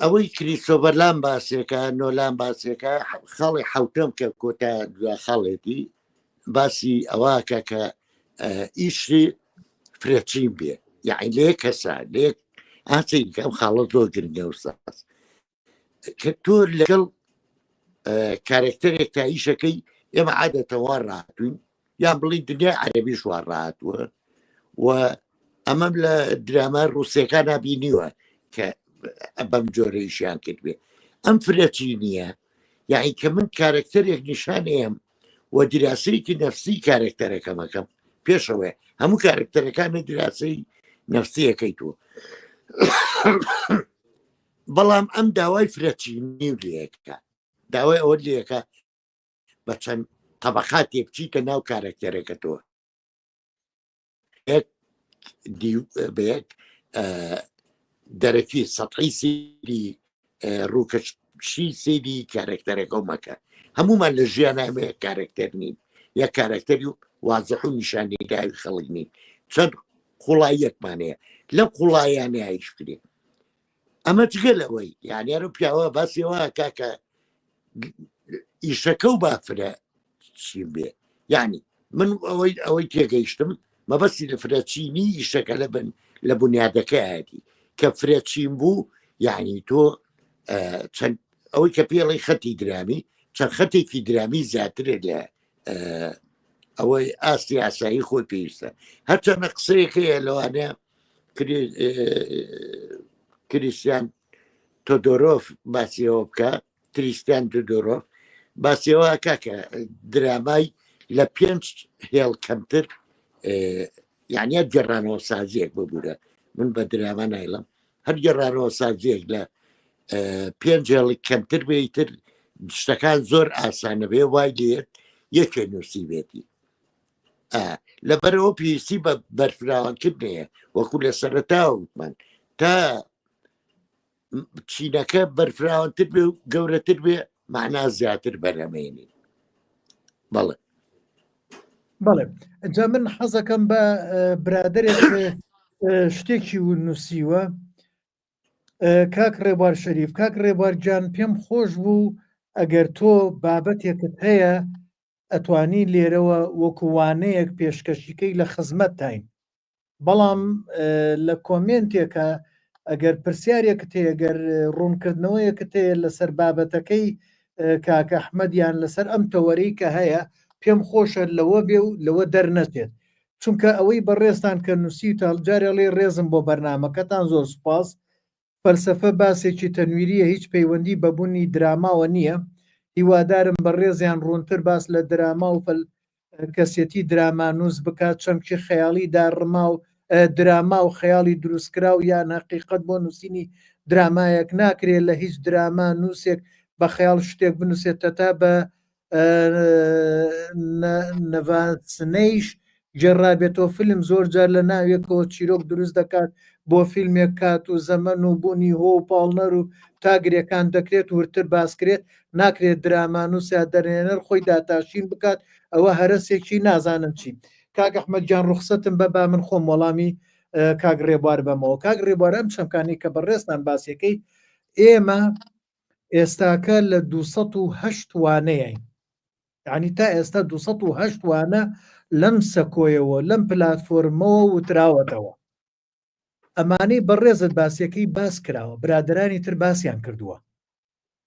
S2: ئەوەی کریسۆبەرلان باسێکە نۆلان باسێکە خەڵی حوتەم کە کۆتا دو خەڵێتی باسی ئەوواکە کە ئیشی فرێچین بێ یعنی لێ کەسا لێ ئاچینکە ئەم خاڵە زۆر گرنگە و ساز کە تۆ لەگەڵ کارکتەرێک تا ئیشەکەی ئێمە عادەتەوە ڕاتوین یان بڵین دنیای عەرەبیش وا ڕاتووە و ئەمەم لە دراما ڕووسیەکان نبینیوە کە بەم جۆرەیشیان کرد بێ ئەم فرەچی نییە یعنی کە من کارکتەرێک نیشانەیەم و دیراسەیەکی نەفسی کارکتەرەکەمەکەم پێشەوەی هەموو کارکتەرەکانە دیراسەی نەفسیەکەی تۆ بەڵام ئەم داوای فرەچینی و لێەکە داوای ئەوە لێەکە بە چەند تەبەقاتێ بچیتە ناو کارکتەرەکە تۆ بەیەک دەرەکی سەطحی سێری ڕووکەشی سێری کارکتەرەکە و مەکە هەمومان لە ژیان ئەمەیە کارکتەر نین یا کارکتەری و وازەح و نیشانەداوی خەڵک نین چەند قوڵاییەکمانەیە لەم قوڵایانە ئایشکرێ ئەمە جگەلەوەی یانیارە پیاوە باسیەوە کاکە ئیشەکە و بافرە چیم بێ یعنی من ئەوەی تێگەیشتم مەبەستی لە فرەچینی ئیشەکە لە بنیادەکە هاتی کە فرەچین بوو یعنی تۆ چەند ئەوەی کە پێڵی خەتی درامی چەند خەتێکی درامی زیاترێت لە ئەوەی ئاستی ئاسایی خۆی پێویستە هەرچەندە قسەیەکەیە لەوانەیە کریستیان تۆدۆرۆف باسیەوە بکە کریستیان تۆدۆرۆف باسیەوە کاکە درامای لە 5 هێڵ کەمتر یعنی گەڕانەوە سازیەک ببوورە من بە دراما نایڵم هەر گەڕانەوە سازیەک لە 5 هێڵی کەمتر بێتتر شتەکان زۆر ئاسانە بێ وای لێت یەکێ نووسی بێتی لەبەرەوە پێویستی بە بەرفراوانکردنەیە وەکو لە سەرەتاوتمان تا چینەکە بەرفراوانتر بێ و گەورەتر بێ معنا زیاتر بەرەمێنی بەڵێ
S1: بەڵێ ئەجا من حەزەکەم بە برادرێک شتێکی و نووسیوە کاک ڕێبوار شەریف کاک ڕێبوارجان پێم خۆش بوو ئەگەر تۆ بابەتێکت هەیە ئەتوانی لێرەوە وەکووانەیەک پێشکەشیکەی لە خزمەت تاین بەڵام لە کۆمنتێکە ئەگەر پرسیارێکت هەیە گەر ڕوونکردنەوەیەکت هەیە لەسەر بابەتەکەی کاکە ئەحمەدیان لەسەر ئەم تەوەرەی کە هەیە پێم خۆشە لەوە بێ و لەوە دەرنەچێت چونکە ئەوەی بەڕێستان کە نووسی تاڵجارێ لێ ڕێزم بۆ بەرنمەکەتان زۆر سوپاس فەلسەفە باسێکی تەنویریە هیچ پەیوەندی بەبوونی دراماوە نییە هیوادارم بە ڕێزیان ڕوونتر باس لە دراما و کەسێتی درامانووس بکات چەمکی خەیاڵی داڕما و دراما و خەیاڵی دروستکرا و یان حقیقت بۆ نووسینی درامایەک ناکرێت لە هیچ دراما نووسێک بە خەیاڵ شتێک بنووسێتە تا بە نەڤاسنەیش جێڕابێتەوە فیلم زۆر جار لە ناوێکەوە چیرۆک دروست دەکات بۆ فیلمێک کات و زەمەن و بوونی هۆ و پاڵنەر و تاگرەکان دەکرێت ورتر باسکرێت ناکرێت درامانووسیا دەرێنەر خۆی داتاشین بکات ئەوە هەرسێکی نازانم چی کاک ئەحمەد گیان ڕوخسەتم بە با من خۆم وەڵامی کاک ڕێبوار بەمەوە کاک ڕێبوار ئەم شەمکانی کە بەڕێستان باسیەکەی ئێمە ئێستاکە لە 208 وانەیەین یعنی تا ئێستا 208 وانە لەم سەکۆیەوە لەم پلاتفۆرمەوە وتراوەتەوە ئەمانەی بەڕێزت باسیەکەی باس کراوە برادرانی تر باسییان کردووە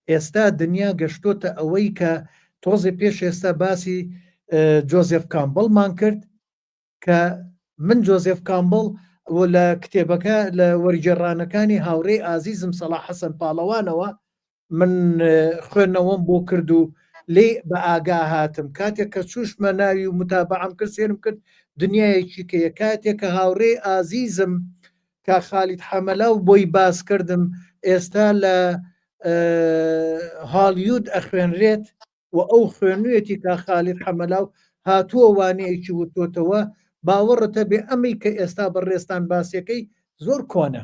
S1: ئێستا دنیا گەشتۆتە ئەوەی کە تۆزێ پێش ئێستا باسی جۆزێف کامبڵمان کرد کە من جۆزێف کامبڵ لە کتێبەکە لە وەرگێڕانەکانی هاوڕێی ئازیزم سەلاح حەسەن پاڵەوانەوە من خوێندنەوەم بۆ کرد و لێ بە ئاگا هاتم کاتێک کە چوشمە ناوی و متابعەم کرد سێرم کرد دنیایەکی کە کاتێک کە هاوڕێ ئازیزم کا خالید حەمەلا و بۆی باس کردم ئێستا لە هالیود ئەخوێنرێت و ئەو خوێنوێتی کا خالید حەمەلا و هاتووە وانەیەکی وتۆتەوە باوەڕەتە بێ ئەمەی کە ئێستا بەڕێستان باسیەکەی زۆر کۆنە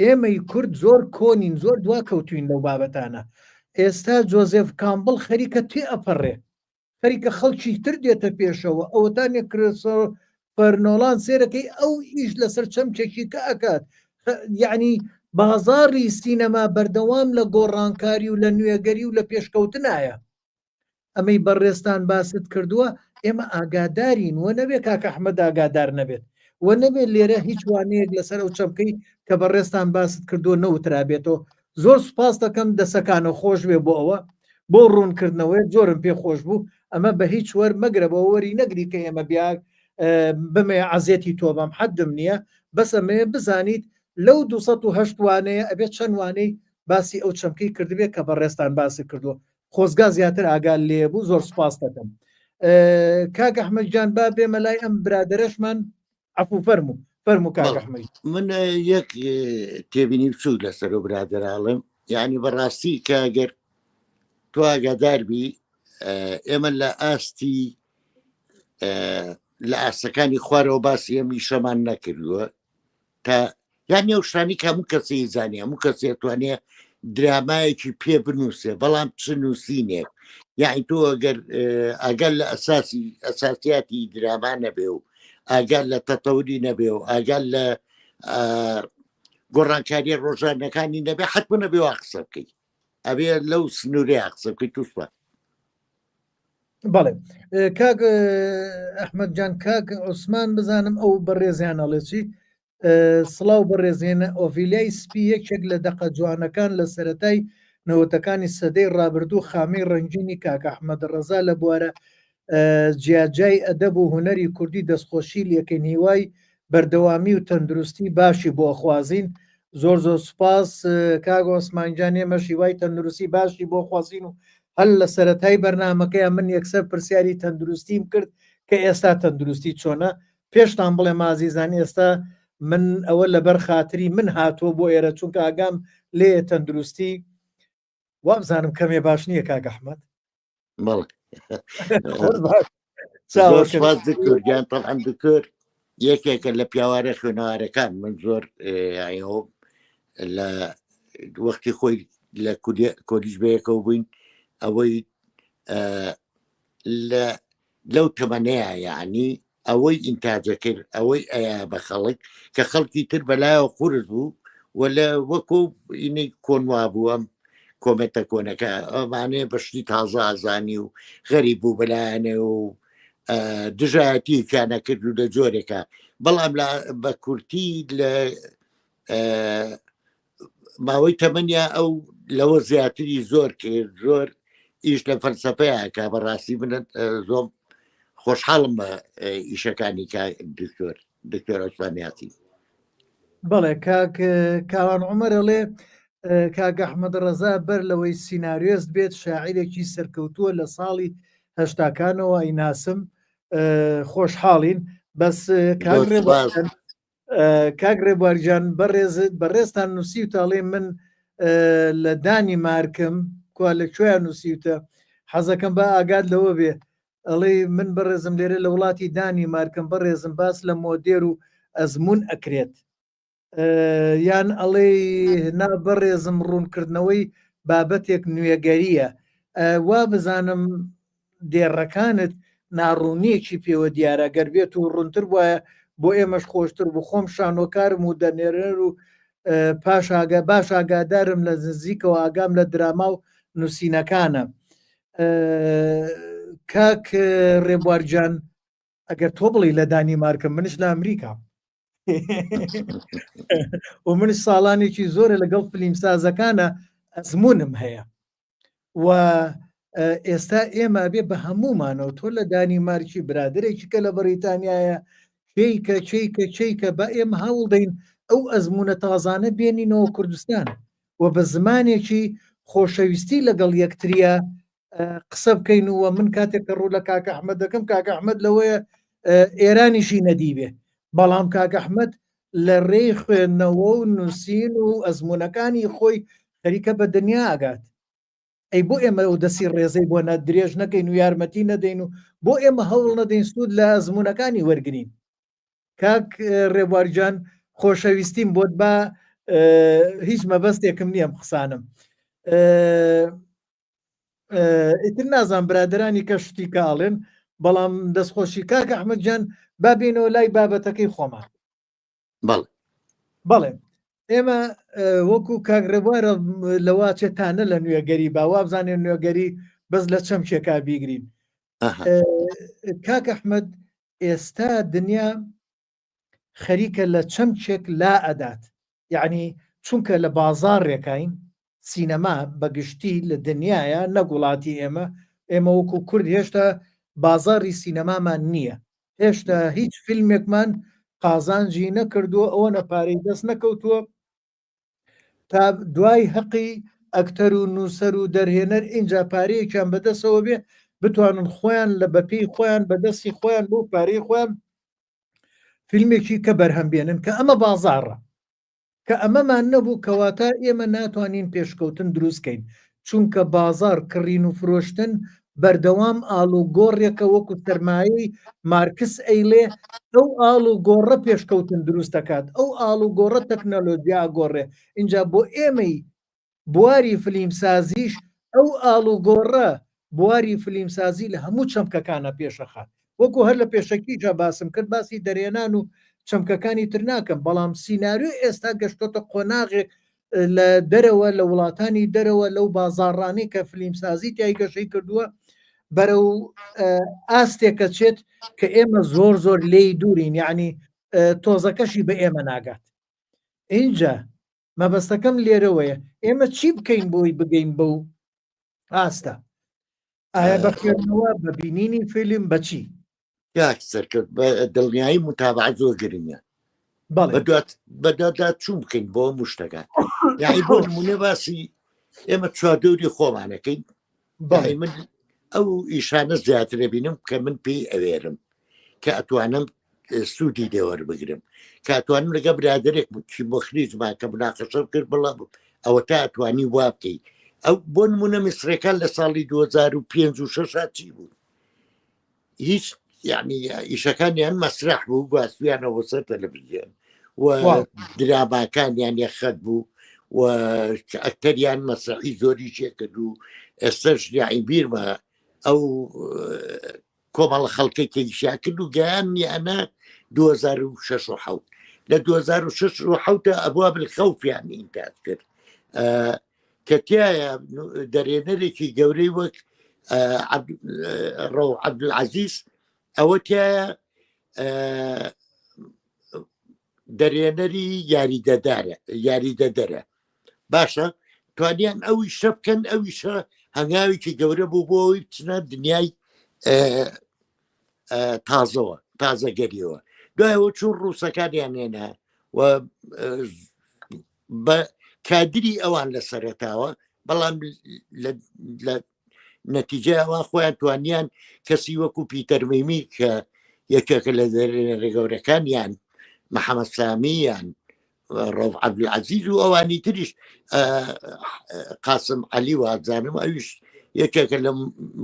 S1: ئێمەی کورد زۆر کۆنین زۆر دوا کەوتوین لەو بابەتانە ئێستا جۆزێف کامبڵ خەریکە تێ ئەپەڕێ خەریکە خەڵکی تر دێتە پێشەوە ئەوەتانێ فەرنۆڵان سێرەکەی ئەو ئیش لەسەر چەمچێکی کە ئەکات یعنی بازاڕی سینەما بەردەوام لە گۆڕانکاری و لە نوێگەری و لە پێشکەوتنایە ئەمەی بەڕێستان باست کردووە ئێمە ئاگادارین وە نەبێت کاکە ئەحمەد ئاگادار نەبێت وە نەبێت لێرە هیچ وانەیەک لەسەر ئەو چەمکەی کە بەڕێستان باست کردووە نەوترابێتەوە زۆر سوپاس دەکەم دەسەکانە خۆش بێ بۆ ئەوە بۆ ڕوونکردنەوەی زۆرم پێ خۆش بوو ئەمە بە هیچ وەر مەگرە بە وەری نەگری کە ئێمە بیاک بمێ عزیەتی تۆبام حەدم نییە بەس ئەمێ بزانیت لەو 208 وانەیە ئەبێت چەند وانەی باسی ئەو چەمکەی کردبێت کە بەڕێستان باسی کردووە خۆزگا زیاتر ئاگال لێ بوو زۆر سوپاس دەکەم کاک ئەحمەد جان با بێمە لای ئەم برادرەشمان عەفو فەرموو کاک ئەحمەد
S2: من یەک تێبینی بچوو لەسەر و برادراڵم یعنی بەڕاستی کە ئەگەر تۆ ئاگاداربی ئێمە لە ئاستی لە ئاستەکانی خوارەوە باسی ئەمی شەمان نەکردووە تا یان نێوشانی کە هەموو کەسی زانانی هەموو کەسی توانێت درامایەکی پێ بنووسێ بەڵام چ نووسینێک یعنی تۆ ئەگەر ئەگەر لە ئەساسیاتی دراما نەبێ و ئاگەر لە تەتەوری نەبێ و ئاگەر لە گۆڕانکاریە ڕۆژانەکانی نەبێ حتممە نەبێ وا قسە بکەیت ئەبێ لەو سنوورێ قسە بکەیت تووسپە
S1: بەڵێ کاک ئەحمەد جان کاک عوسمان بزانم ئەو بەڕێزیان ئەڵێچی سڵاو بەڕێزێنە ئۆڤیلیای سپی یەکێک لە دەقە جوانەکان لە سەرەتای نەوەتەکانی سەدەی ڕابردوو خامی ڕەنگینی کاک ئەحمەد ڕەزا لە بوارە جیاجای ئەدەب و هوەری کوردی دەستخۆشی لەکەین هیوای بەردەوامی و تەندروستی باشی بۆ خوازین زۆر زۆر سوپاس کاک عوسمانجان ئێمە شیوای تەندروستی باشی بۆ خوازین و هەل لە سەرەتای بەرنامەکەیان من یەکسەر پرسیاری تەندروستیم کرد کە ئێستا تەندروستی چۆنە پێشتان بڵێ مازیزان ئێستا من ئەوە لەبەر خاتری من هاتووە بۆ ئێرە چونکە ئاگام لێ تەندروستی وابزانم کەمێ باش نییە کاک ئەحمەد
S2: دکتۆرگیان تەڵعەن دکتۆر یەکێکە لە پیاوارە خوێنەوارەکان من زۆر لە وەختی خۆی لە کۆلیژ بەیەکەوە بووین ئەوەی لەو تەمەنەیە یعنی ئەوەی ئینتاجە کرد ئەوەی ئەیە بە خەڵک کە خەڵکی تر بەلایەوە قورس بوو وە وەکو ئینەی کۆنوا بوو ئەم کۆمەتە کۆنەکە ئەمانەیە بەشتی تازە ئازانی و غەریب بوو بەلایەنێ و دژایەتی کانە کرد و لە جۆرێکە بەڵام بە کورتی لە ماوەی تەمەنیا ئەو لەوە زیاتری زۆر کرد زۆر ئیش لە فەلسەفەیە کە بەڕاستی منت زۆم خۆشحاڵم بە ئیشەکانی دکتۆر عوسمانیاتی.
S1: بەڵێ کاوان عومەرەڵێ کاک ئەحمەد ڕەزا بەر لەوەی سیناریۆست بێت شاعیرێکی سەرکەوتووە لە ساڵی هەشتاکانەوە ئیناسم خۆشحاڵین بەس کاک ڕێبوارجان بەڕێزت بەڕێستان نووسی و تاڵێ من لە دانی مارکم کوا لەکوێیان نووسیوتە حەزەکەم بە ئاگاد لەوە بێ ئەڵێ من بەڕێزم لێرە لە وڵاتی دانی مارکم بەڕێزم باس لە مۆدێر و ئەزمون ئەکرێت یان ئەڵێ نا بەڕێزم ڕوونکردنەوەی بابەتێک نوێگەریە وا بزانم دێڕەکانت ناڕوونیەکی پێوە دیارە گەر بێت و ڕوونتر وایە بۆ ئێمەش خۆشتر بوو خۆم شانۆکارم و دەنێرەر و باش ئاگادارم لە نزیکەوە ئاگام لە دراما و نووسینەکانە کاک ڕێبوارجان ئەگەر تۆ بڵی لە دانی مارکم منش لە ئەمریکا و منش ساڵانێکی زۆرە لەگەڵ فلیمسازەکانە ئەزمونم هەیە و ئێستا ئێمە بێ بە هەمومانەوە تۆ لە دانی مارکی برادرێکی کە لە بەریتانیایە چیکە بە ئێمە هەوڵ دەین ئەو ئەزمونە تازانە بێنینەوە کوردستان و بە زمانێکی خۆشەویستی لەگەڵ یەکتریە قسە بکەین وە من کاتێک کە ڕوو لە کاک ئەحمەد دەکەم کاک ئەحمەد لەوەیە ئێرانیشی نەدیبێ بەڵام کاک ئەحمەد لە ڕێی خوێندنەوە و نووسین و ئەزمونەکانی خۆی خەریکە بە دنیا ئاگات ئەی بۆ ئێمە ئەو دەسی ڕێزەی بۆ درێژ نەکەین و یارمەتی نەدەین و بۆ ئێمە هەوڵ نەدەین سوود لە ئەزمونەکانی وەرگین کاک ڕێبوارجان خۆشەویستیم بۆت بە هیچ مەبەستێکم نییە قسانم ئیتر نازان برادرانی کە شتی کاڵێن بەڵام دەستخۆشی کاک ئەحمەدجان بابینەوە لای بابەتەکەی خۆمان بەڵێ ئێمە وەکو کاک ڕێبوارە لەواچێتانە لە نوێگەری باوا بزانێن نوێگەری بەس لە چەم شێکا بیگرین کاک ئەحمەد ئێستا دنیا خەریکە لە چەمچێک لا ئەدات یعنی چونکە لە بازار ڕێکین سینەما بەگشتی لە دنیاە نەگوڵاتی ئێمە وەکو کورد هێشتا بازاری سینەمامان نییە هێشتا هیچ فیلمێکمان قازانجی نەکردووە ئەوە نەپارەی دەست نەکەوتووە تا دوای حەقی ئەکتەر و نووسەر و دەرهێنەر اینجا پارەیەکیان بەدەستەوە بێ بتوانن خۆیان لە بەپێی خۆیان بەدەستی خۆیان بۆ پارەی خۆیان فیلمێکی کە بەرهەمبێنن کە ئەمە بازاڕە کە ئەمەمان نەبوو کەواتە ئێمە ناتوانین پێشکەوتن دروستکەین چونکە بازار کڕین و فرۆشتن بەردەوام ئاڵوگۆڕێکە وەکو سەرمایەی مارکس ئەیلێ ئەو ئاڵوگۆڕە پێشکەوتن دروست دەکات ئەو ئاڵوگۆڕە تەکنەلۆژیا گۆڕێ اینجا بۆ ئێمەی بواری فلیمسازیش ئەو ئاڵوگۆڕە بواری فلیمسازی لە هەموو چەمکەکانە پێشەخات وەکو هەر لە پێشەکیجا باسم کرد باسی دەرێنان و چەمکەکانی تر ناکەم بەڵام سیناریۆ ئێستا گەشتۆتە قۆناغێک لە دەرەوە لە وڵاتانی دەرەوە لەو بازاڕانی کە فلیمسازی تای گەشەی کردووە بەرەو ئاستێکە چێت کە ئێمە زۆر لێی دوورین یعنی تۆزەکەشی بە ئێمە ناگات اینجا مەبەستەکەم لێرەوەیە ئێمە چی بکەین بۆی بگەین بەو ئاستە ئایا بەخێنەوە بە بینینی فیلم بەچی
S2: سەرکرد بە دڵنیایی متابعە زۆر گرنگە بەدادا چوون بکەین بۆ مشتەکە یعنی بۆ نمونە باسی ئێمە چواردەوری خۆمانەکەین من ئەو ئیشانە زیاترە بینم کە من پێی ئەوێرم کە ئەتوانم سوودی دێوەربگرم کە ئەتوانم لەگە برادێک کی بۆ خریزمان کە مناقەشە کرد بڵام ئەوە تا ئەتوانی وا بکەیت ئەو بۆ نمونە میسرەکان لە ساڵی 2005 و 6 چی بوو هیچ یعنی ئیشەکانیان مەسرح بوو گواستویانەوە سەر تەلەڤیزیۆن و دراماکانیان یەخەت بوو و ئەکتەریان مەسرحی زۆری چێکرد و ئێستش یاعی بیرمە ئەو کۆمەڵە خەڵکەی کەیشیا کرد و گەیان یانە 2006 لە 2006 ئەبواب الخەوفیان ئینتاج کرد کە تایە دەرێنەرێکی گەورەی وەک ڕەو عەبدولعەزیز ئەوە تایە دەرێنەری یاریدەدەرە باشە توانیان ئەوی شە بکەن ئەویشە هەنگاوێکی گەورە بوو بۆ ئەوی بچنە دنیای تازەگەریەوە دوایەوە چون ڕووسەکانیان هێنا و بە کادری ئەوان لە سەرەتاوە بەڵام لە نەتیجەوە خۆیان توانیان کەسی وەکو پیتەرمیمی کە یەکێکە لە ڕێگەورەکانیان محەممەد سامیان ڕۆڤ عەبدولعەزیز و ئەوانی تریش قاسم عەلی وازانم ئەویش یەکێکە لە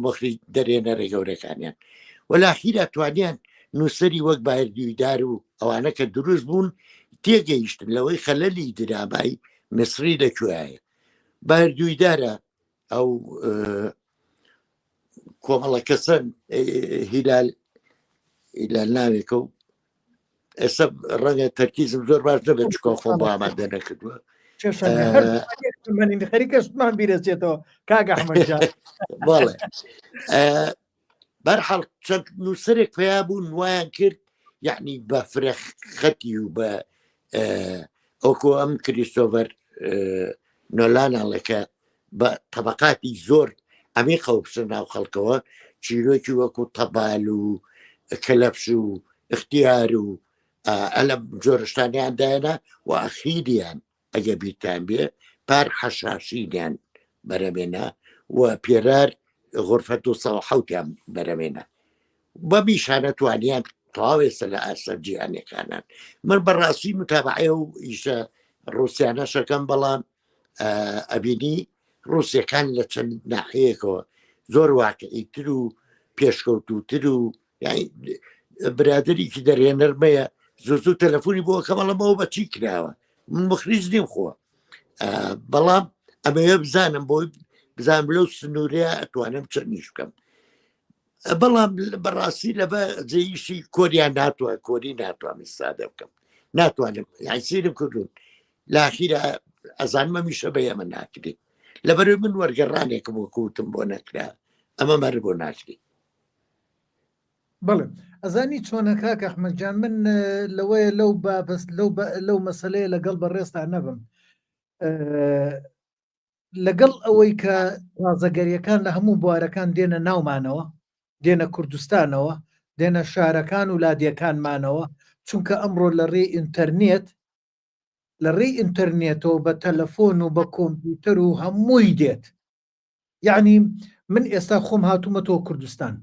S2: مخری دەرێنە ڕێگەورەکانیان وەلاخیرا توانیان نووسری وەک باردوویدار و ئەوانە کە دروست بوون تێگەیشتن لەوەی خەلەلی درامایی مسری لەکوێیە باردوویدارە ئەو کۆمەڵە کەسەن هیلال ناوێکە و ئێستا ڕەنگە تەرکیزم زۆر باش دەبێت چکۆ خۆم بۆ ئامادە نەکردووە
S1: خەریکەشمان بیرەچێتەوە کاگە ئەحمەدجان
S2: بەڵێ بەرحەڵ چەند نووسەرێک پیا بوون وایان کرد یعنی بە فرەخەتی و بە ئەوکۆ ئەم کریستۆڤەر نۆلاناڵەکە بە تەبەقاتی زۆر ئەمی خەوپسە ناو خەڵکەوە چیرۆکی وەکو تەبال و کەلەپش و اختیار و ئەلە جۆرەشتانیان دایەنە و ئەخیریان ئەگە بیرتان بێ پار حەشاشینیان بەرەمێنە و پێرار غرفەت و سەوحەوتیان بەرەمێنە بە میشانە توانیان تەواوێسە لە ئاسەر جیهانیەکانان من بەڕاستی متابعێ و ئیشە ڕوسیانەشەکەم بەڵام ئەبینی ڕوسیەکان لە چەند ناحەیەکەوە زۆر واقعیتر و پێشکەوتوتر و برادێکی دەرێنەرمەیە زوو تەلەفۆنی بۆ کەمەڵەمەوە بەچی کراوە من مخریج نیم خۆ بەڵام ئەمەیە بزانم بۆی بزانم لەو سنوورەیە ئەتوانم چەندنیش بکەم بەڵام بەڕاستی لە بە جێیشی کۆریان ناتوە کۆری ناتوانم سادە بکەم ناتوانم سیرم کردوون لاخیرە ئەزانمە میشە بە ئەمە ناکرێت لەبەروی من وەرگەڕانێکم وەکوتم بۆ نەکرا ئەمە مەر بۆ ناکری
S1: بڵێ ئەزانی چۆنە کاکە ئەحمەدجان من لەوەیە لەو بابەست لەو مەسەلەیە لەگەڵ بەڕێستا نەبم لەگەڵ ئەوەی کە تازەگەریەکان لە هەموو بوارەکان دێنە ناومانەوە دێنە کوردستانەوە دێنە شارەکان و لادیەکانمانەوە چونکە ئەمڕۆ لە ڕێی ئینتەرنێت لە ڕێی ئینتەرنێتەوە بە تەلەفۆن و بە کۆمپیوتەر و هەمووی دێت یعنی من ئێستا خۆم هاتوومەتەوە کوردستان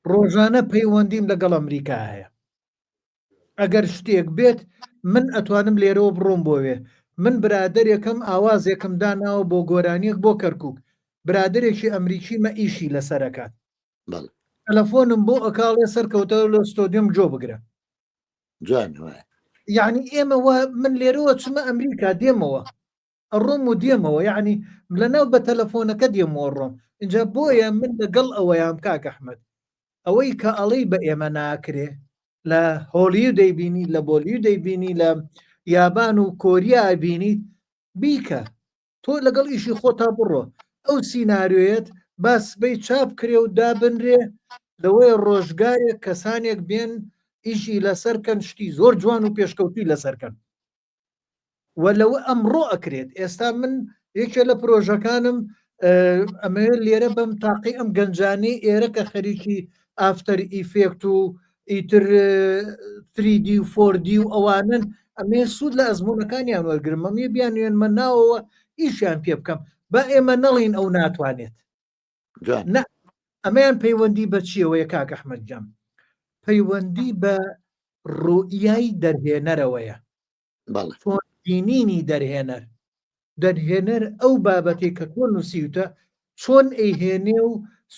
S1: ڕۆژانە پەیوەندیم لەگەڵ ئەمریکا هەیە ئەگەر شتێک بێت من ئەتوانم لێرەوە بڕۆم بۆوێ من برادێکم ئاوازێکم داناوە بۆ گۆرانیەک بۆ کەرکووک برادێکی ئەمریکی مە ئیشی لەسەرەکات تەلەفۆنم بۆ ئەکاڵێ سەرکەوتە لە ستۆدیۆم جۆ بگرە یعنی ئێمە من لێرەوە چمە ئەمریکا دێمەوە ئەڕۆم و دێمەوە یعنی لەناو بە تەلەفۆنەکە دێمەوە ڕۆم اینجا بۆیە من لەگەڵ ئەوەیان کاکە ئەحمەد ئەوەی کە ئەڵەی بە ئێمە ناکرێ لە هۆلیو دەیبینی لە بۆلیو دەیبینی لە یابان و کۆریا بینی بیکە تۆ لەگەڵ ئیشی خۆتا بڕۆ ئەو سیناریۆیەت باسبەی چاپ کرێ و دابنرێ لەوەی ڕۆژگارێک کەسانێک بێن ئیشی لەسەرکەن شتی زۆر جوان و پێشکەوتی لەسەرکەن و لەوە ئەمڕۆ ئەکرێت ئێستا من یەکێ لە پرۆژەکانم ئەمە لێرە بەم تاقی ئەم گەنجانەی ئێرە کە خەریکی ئافتەر ئیفێکت و ئیتر 3D و 4D و ئەوانن ئەمێ سوود لە ئەزمونونەکانیان وەرگرم ئەمێ بیانوێنمە ناوەوە ئیشیان پێ بکەم با ئێمە نەڵین ئەو ناتوانێت ئەمەیان پەیوەندی بە چیەوەیە کاکە ئەحمەدجان پەیوەندی بە ڕوئیای دەرهێنەرەوەیە چۆن بینینی دەرهێنەر ئەو بابەتێک کە تۆ نووسیوتە چۆن ئەیهێنێ و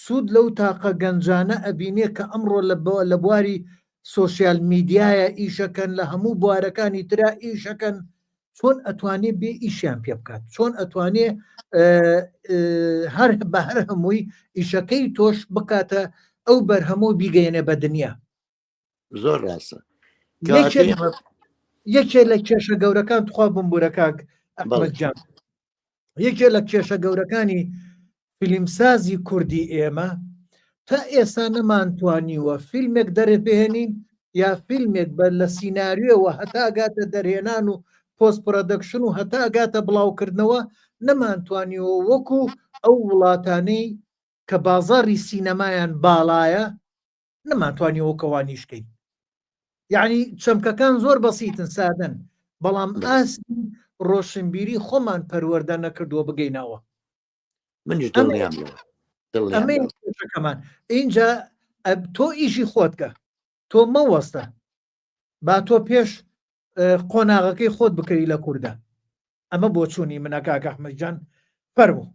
S1: سوود لەو تاقە گەنجانە ئەبینێ کە ئەمڕۆ لە بواری سۆسیال میدیایە ئیشەکەن لە هەموو بوارەکانی ترا ئیشەکەن چۆن ئەتوانێ بێ ئیشیان پێ بکات چۆن ئەتوانێ هەر بە هەر هەمووی ئیشەکەی تۆش بکاتە ئەو بەرهەموو بیگەێنێ بە دنیا
S2: زۆر ڕاستە
S1: یەکێ لە کێشە گەورەکان تخوا بمبورەکان ئەحمەدجان یەکێ لە کێشە گەورەکانی فیلمسازی کوردی ئێمە تا ئێستا نەمانتوانیوە فیلمێک دەرەبێنین یا فیلمێک بە لە سیناریۆەوە هەتا ئەگاتە دەرهێنان و پۆست پرۆدەکشن و هەتا ئەگاتە بڵاوکردنەوە نەمانتوانیوە وەکو ئەو وڵاتانەی کە بازاڕی سینەمایان باڵایە نەماتوانی ئەوکەوانیشکەین یعنی چەمکەکان زۆر بەسیتن سادەن بەڵام ئاسی ڕۆشنبیری خۆمان پەروەردە نەکردووە بگەینەوە
S2: منش دڵنیام
S1: ئەمە کێشەکەمان اینجا تۆ ئیشی خۆتکە تۆ مەوەستە با تۆ پێش قۆناغەکەی خۆت بکەی لە کووردە ئەمە بۆ چوونی منە کاک ئەحمەدجان فەرموو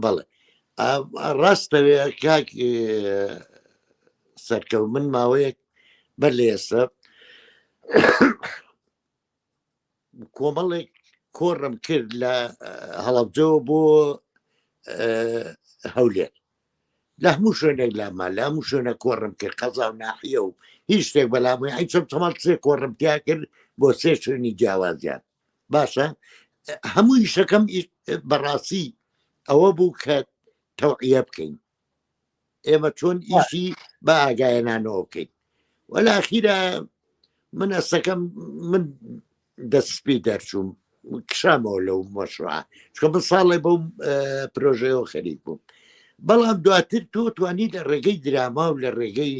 S2: بەڵێ ڕاستەوێ کاک سەرکەوت من ماوەیەک بەر لە ئێستا کۆمەڵێک کۆڕم کرد لە هەڵەبجەوە بۆ هەولێر لە هەموو شوێنێک لاما لە هەموو شوێنە کۆڕم کرد قەزا و ناحیە و هیچ شتێک بەلاموی ئەی چەم چەمەڵ سێ کۆڕمتیا کرد بۆ سێ شوێنی جیاوازیان باشە هەموو ئیشەکەم بەڕاستی ئەوە بوو کە تەوعیە بکەین ئێمە چۆن ئیشی بە ئاگایەنانەوە بکەین وەلاخیرە من ئەستەکەم من دەستپی دەرچووم کشامەوە لەو مەشروع چکە من ساڵێ بەو پرۆژەیەوە خەریک بووم بەڵام دواتر تۆ توانی لە ڕێگەی دراما و لە ڕێگەی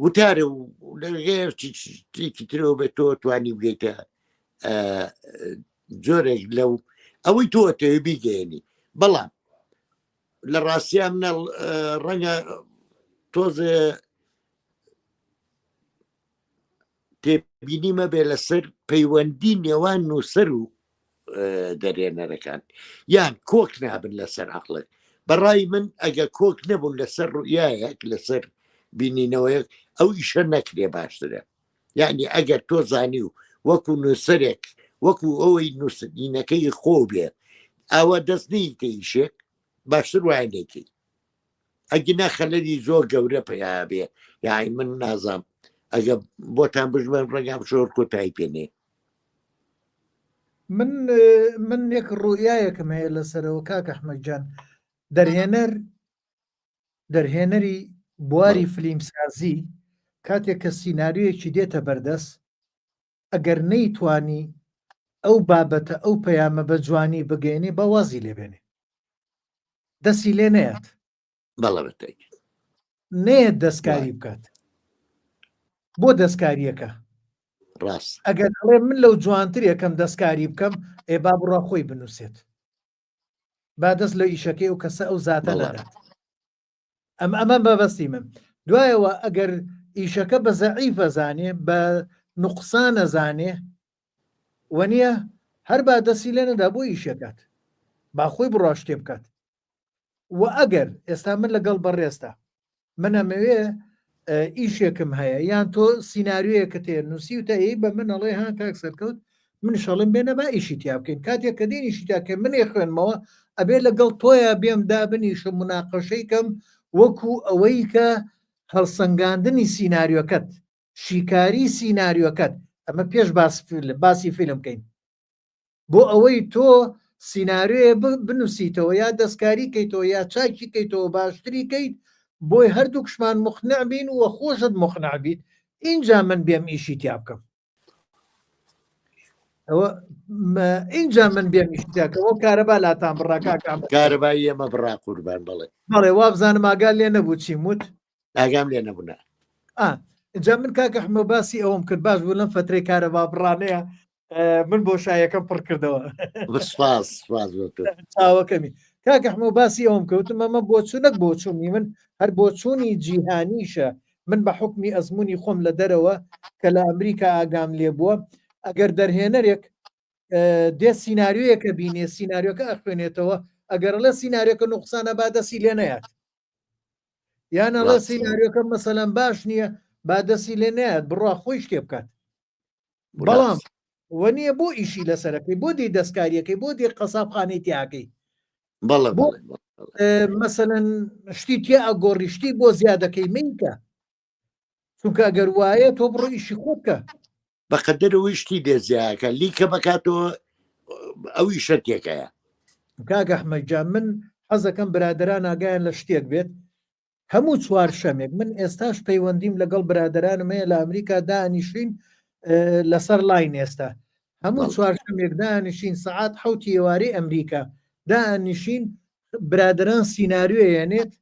S2: وتارە و لە ڕێگەیەکی ترەوە بێت تۆ توانی بگەیتە جۆرێک لەو ئەوەی تۆ تەوێ بیگەێنی بەڵام لە ڕاستیان منە ڕەنگە تۆزە تێبینیمە بێ لەسەر پەیوەندی نێوان نووسەر و دەرێنەرەکان یان کۆک نابن لەسەر عەقڵێک بەڕای من ئەگە کۆک نەبوون لەسەر ڕوئایەک لەسەر بینینەوەیەک ئەو ئیشە نەکرێ باشترە یعنی ئەگەر تۆ زانی و وەکو نووسەرێک وەکو ئەوەی نووسینەکەی خۆ بێ ئەوە دەستنی تەیشێک باشتر وایەنێکی ئەگینا خەلەری زۆر گەورە پیا بێ یاعی من نازام ئەگە بۆتان بژمە ڕێگام شۆر کۆتایی پێنێ
S1: من یەک ڕوئایەکم هەیە لەسەرەوە کاک ئەحمەدجان دەرهێنەری بواری فلیمسازی کاتێک کە سیناریۆیەکی دێتە بەردەست ئەگەر نەیتوانی ئەو بابەتە ئەو پەیامە بە جوانی بگەێنێ بە وازی لێبێنێ دەستی لێ نەیەت
S2: بەڵەبەتەی
S1: نێت دەستکاری بکات بۆ دەستکاریەکە
S2: ڕاست
S1: ئەگەر ئەڵێ من لەو جوانتر یەکەم دەستکاری بکەم ئێ با بڕا خۆی بنووسێت با دەست لە ئیشەکەی و کەسە ئەو زاتە نەدات ئەمە بەبەستی من دوایەوە ئەگەر ئیشەکە بە زەعیف ئەزانێ بە نوقسان ئەزانێ وەنیە هەر با دەستی لێ نەدا بۆ ئیشەکات با خۆی بڕا شتێ بکات و ئەگەر ئێستا من لەگەڵ بەڕێستا من ئەمەوێ ئیشێکم هەیە یان تۆ سیناریۆیەکە تێ نووسی و تایی بە من ئەڵێ ها کاک سەرکەوت من شەڵم بێنە با ئیشی تیا بکەین کاتێک کە دێن ئیشی تاکە منێ خوێنمەوە ئەبێ لەگەڵ تۆیە بێم دابنیشم مناقەشەیکەم وەکو ئەوەی کە هەڵسەنگاندنی سیناریۆکەت شیکاری سیناریۆکەت ئەمە پێش باسی فیلم بکەین بۆ ئەوەی تۆ سیناریۆیە بنووسیتەوە یا دەستکاری کەیتەوە یا چاکی کەیتەوە باشتری کەیت بۆی هەردوو کشمان مخنع بین و خۆشت مخنع بیت اینجا من بێم ئیشی تیا بکەم اینجا من بێم ئیشی تیاکەەوە کارەبا لاتان بڕاکاکەم
S2: کارەبایی ئێمە بڕا قوربان بڵێ
S1: بەڵێ وابزانم ئاگال لێ نەبوو چیم وت
S2: ئاگام لێ نەبوونا
S1: اینجا من کاکە ئەحمە باسی ئەوم کرد باش بوو لەم فترەی کارەبا بڕانەیە من بۆ شایەکەم پڕ کردەوە چاوەکەمی کاکە ئەحمە باسی ئەوم کەوتم ئەمە بۆ چوونەک بۆ چوونی من هەر بۆ چوونی جیهانیشە من بە حکمی ئەزمموی خۆم لە دەرەوە کە لە ئەمریکا ئاگام لێ بووە ئەگەر دەرهێنەرێک دێ سیناریۆیەکە بینێ سیناریۆکە ئەخوێنێتەوە ئەگەر لە سیناریۆکە نوقسانە با دەسی لێ نەیات یانەڵە سیناریۆکە مەسەلەن باش نییە با دەسی لێ نەیات بڕوا خۆی شتێ بکات بەڵام وەنیە بۆ ئیشی لەسەرەکەی بۆ دی دەستکاریەکەی بۆ دی قەسابخانەی تیاکەی مەسەلەن شتی تیا ئەگۆڕی شتی بۆ زیادەکەی منکە چونکە ئەگەر وایە تۆ بڕۆ ئیشی خۆ بکە
S2: بەقەدەرەوەی شتی دێزیاکە لیکە بکاتەوە ئەوی شەتێکەیە
S1: کاکە ئەحمەدجان من حەزەکەم برادران ئاگایان لە شتێک بێت هەموو چوارشەمێک من ئێستاش پەیوەندیم لەگەڵ برادرانم هەیە لە ئەمریکا دانیشین لەسەر لاین ئێستا هەموو چوارشەمێک دانیشین سەعات 7 ئێوارەی ئەمریکا دانیشین برادران سیناریۆ یێنێت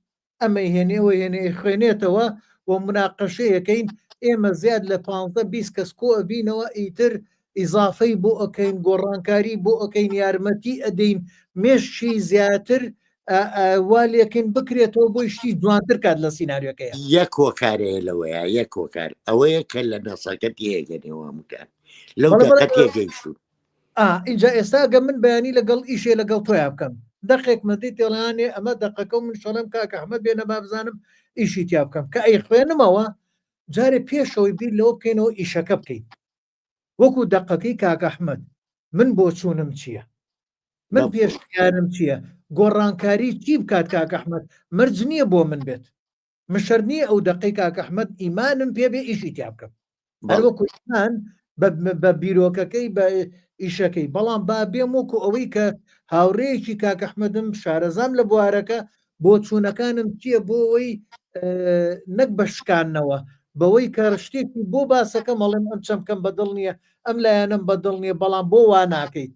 S1: ئەمە هێنێەوە هێنێ خوێنێتەوە و مناقەشەیەکەین ئێمە زیاد لە 15-20 کەس کۆ ئەبینەوە ئیتر ئیزافەی بۆ ئەەکەین گۆڕانکاری بۆ ئەەکەین یارمەتی ئەدەین مێشتی زیاتر والێکن بکرێتەوە بۆی شتی جوانتر کات لە سینناریۆکەیە
S2: یەک کۆکارەیە لەوەیە یەک کۆکار ئەوەیە کە لە نەسەکەت یەگەنێەوە مکان لەو دەقەت یەگەیشتون
S1: اینجا ئێستاگە من بەیانی لەگەڵ ئیشێ لەگەڵ تۆیا بکەم دەقێک مەدەی تێڵانێ ئەمە دەقەکە و من شەڵم کاکە ئەحمەد بێنە با بزانم ئیشی تیا بکەم کە ئەی خوێنمەوە جارێ پێشەوەی بیر لەوە بکەینەوە ئیشەکە بکەین وەکو دەقەکەی کاکە ئەحمەد من بۆ چوونم چییە من پێشیارم چییە گۆڕانکاری چی بکات کاکە ئەحمەد مرج نییە بۆ من بێت مشەر نییە ئەو دەقەی کاکە ئەحمەد ئیمانم پێ بێ ئیشی تیا بکەم هەروەکو ئیمان بە بیرۆکەکەی بە ئیشەکەی بەڵام با بێم وەکو ئەوەی کە هاوڕێیەکی کاکە ئەحمەدم شارەزام لە بوارەکە بۆ چوونەکانم چییە بۆ ئەوەی نەک بە شکاننەوە بەوەی کە شتێکی بۆ باسەکە مەڵێم ئەم چەمکەم بەدڵ نییە ئەم لایەنم بەدڵ نییە بەڵام بۆ وا ناکەیت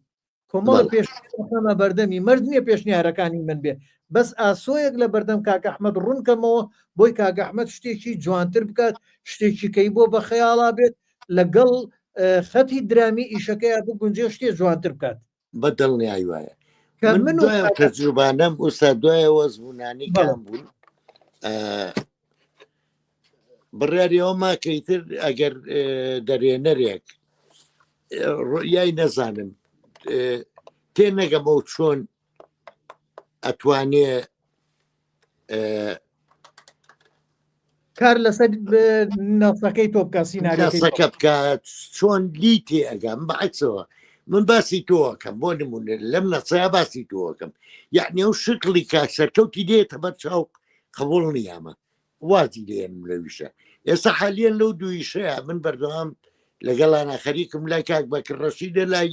S1: کۆمەڵە پێشمە بەردەمی مرد نییە پێشنیارەکانی من بێ بەس ئاسۆیەک لە بەردەم کاکە ئەحمەد ڕوونکەمەوە بۆی کاکە ئەحمەد شتێکی جوانتر بکات شتێکی کەی بۆ بە خەیاڵا بێت لەگەڵ خەتی درامی ئیشەکەی بگونجێ شتێ جوانتر بکات
S2: بەدڵنیایی وایە من تەجروبانەم ئوستا دوایەوە زبوونانی کام بوون بڕیاریەوەما کەیتر ئەگەر دەرێنەرێک یای نەزانم تێنەگەمە و چۆن ئەتوانێ
S1: کار لەسەر نەفەکەی تۆ بکە
S2: سینناریۆکە بکات چۆن لی تێ ئەگەم بەعکسەوە من باسی تۆەکەم بۆ نمونە لەم نەچەیە باسی تۆەکەم یعنی ئەو شکلی کاسەرکەوتی دێتە بەر چاو قبول نیامە وازی لێن لەویشە ئێستا حالیان لەو دویشەیە من بەردەوام لەگەڵانە خەریکم لای کاک بەکڕەشیدە لای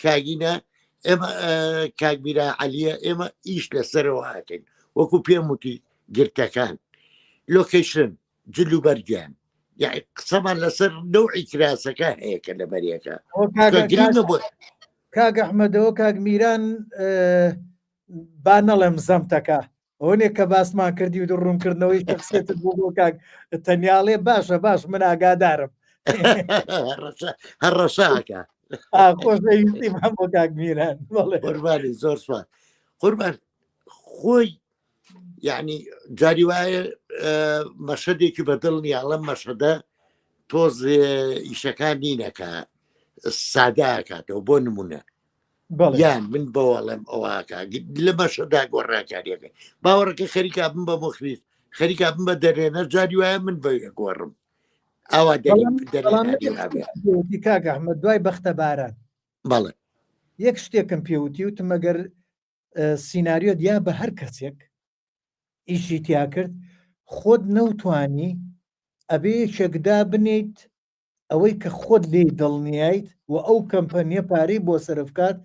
S2: کاگینە ئێمە کاکبیرا عەلیە ئێمە ئیش لەسەرەوە ئاکەین وەکو پێم وتی گرتەکان لۆکیشن جلو بەرگیان یعنی قسەمان لەسەر نەوعی کراسەکە هەیە کە لە بەریەکە
S1: کاک ئەحمەدەوە کاک میران با نەڵێم زەمتەکە ئەوەنێک کە باسمان کردی و ڕوونکردنەوەی شخصێت بوو بۆ کاک تەنیاڵێ باشە باش من ئاگادارم
S2: هەڕەشاکە
S1: خۆشەویستیم هەموو کاک میران
S2: قوربانی زۆر سوپاس قوربان خۆی یعنی جاری وایە مەشەدێکی بەدڵ نیاڵەم مەشەدە تۆز ئیشەکان نینەکە ساداکاتەوە بۆ نمونە یان من بەوەڵم ئەوواکە لە مەشەدا گۆڕاکاریەکە باوەڕەکە خەریکا بم بە مخلیس خەریکا بم بە دەرێنە جاری وایە من بە گۆڕم ئەوە
S1: کاک ئەحمەد دوای بەختە باران
S2: بەڵێ
S1: یەک شتێکم پێوتی وتم ئەگەر سینناریۆ دیا بە هەر کەسێک ئیشی تیا کرد خۆت نەوتوانی ئەبێ یەکێکدا بنیت ئەوەی کە خۆت لێ دڵنیایت و ئەو کەمپەنیە پارەی بۆ سەرفکات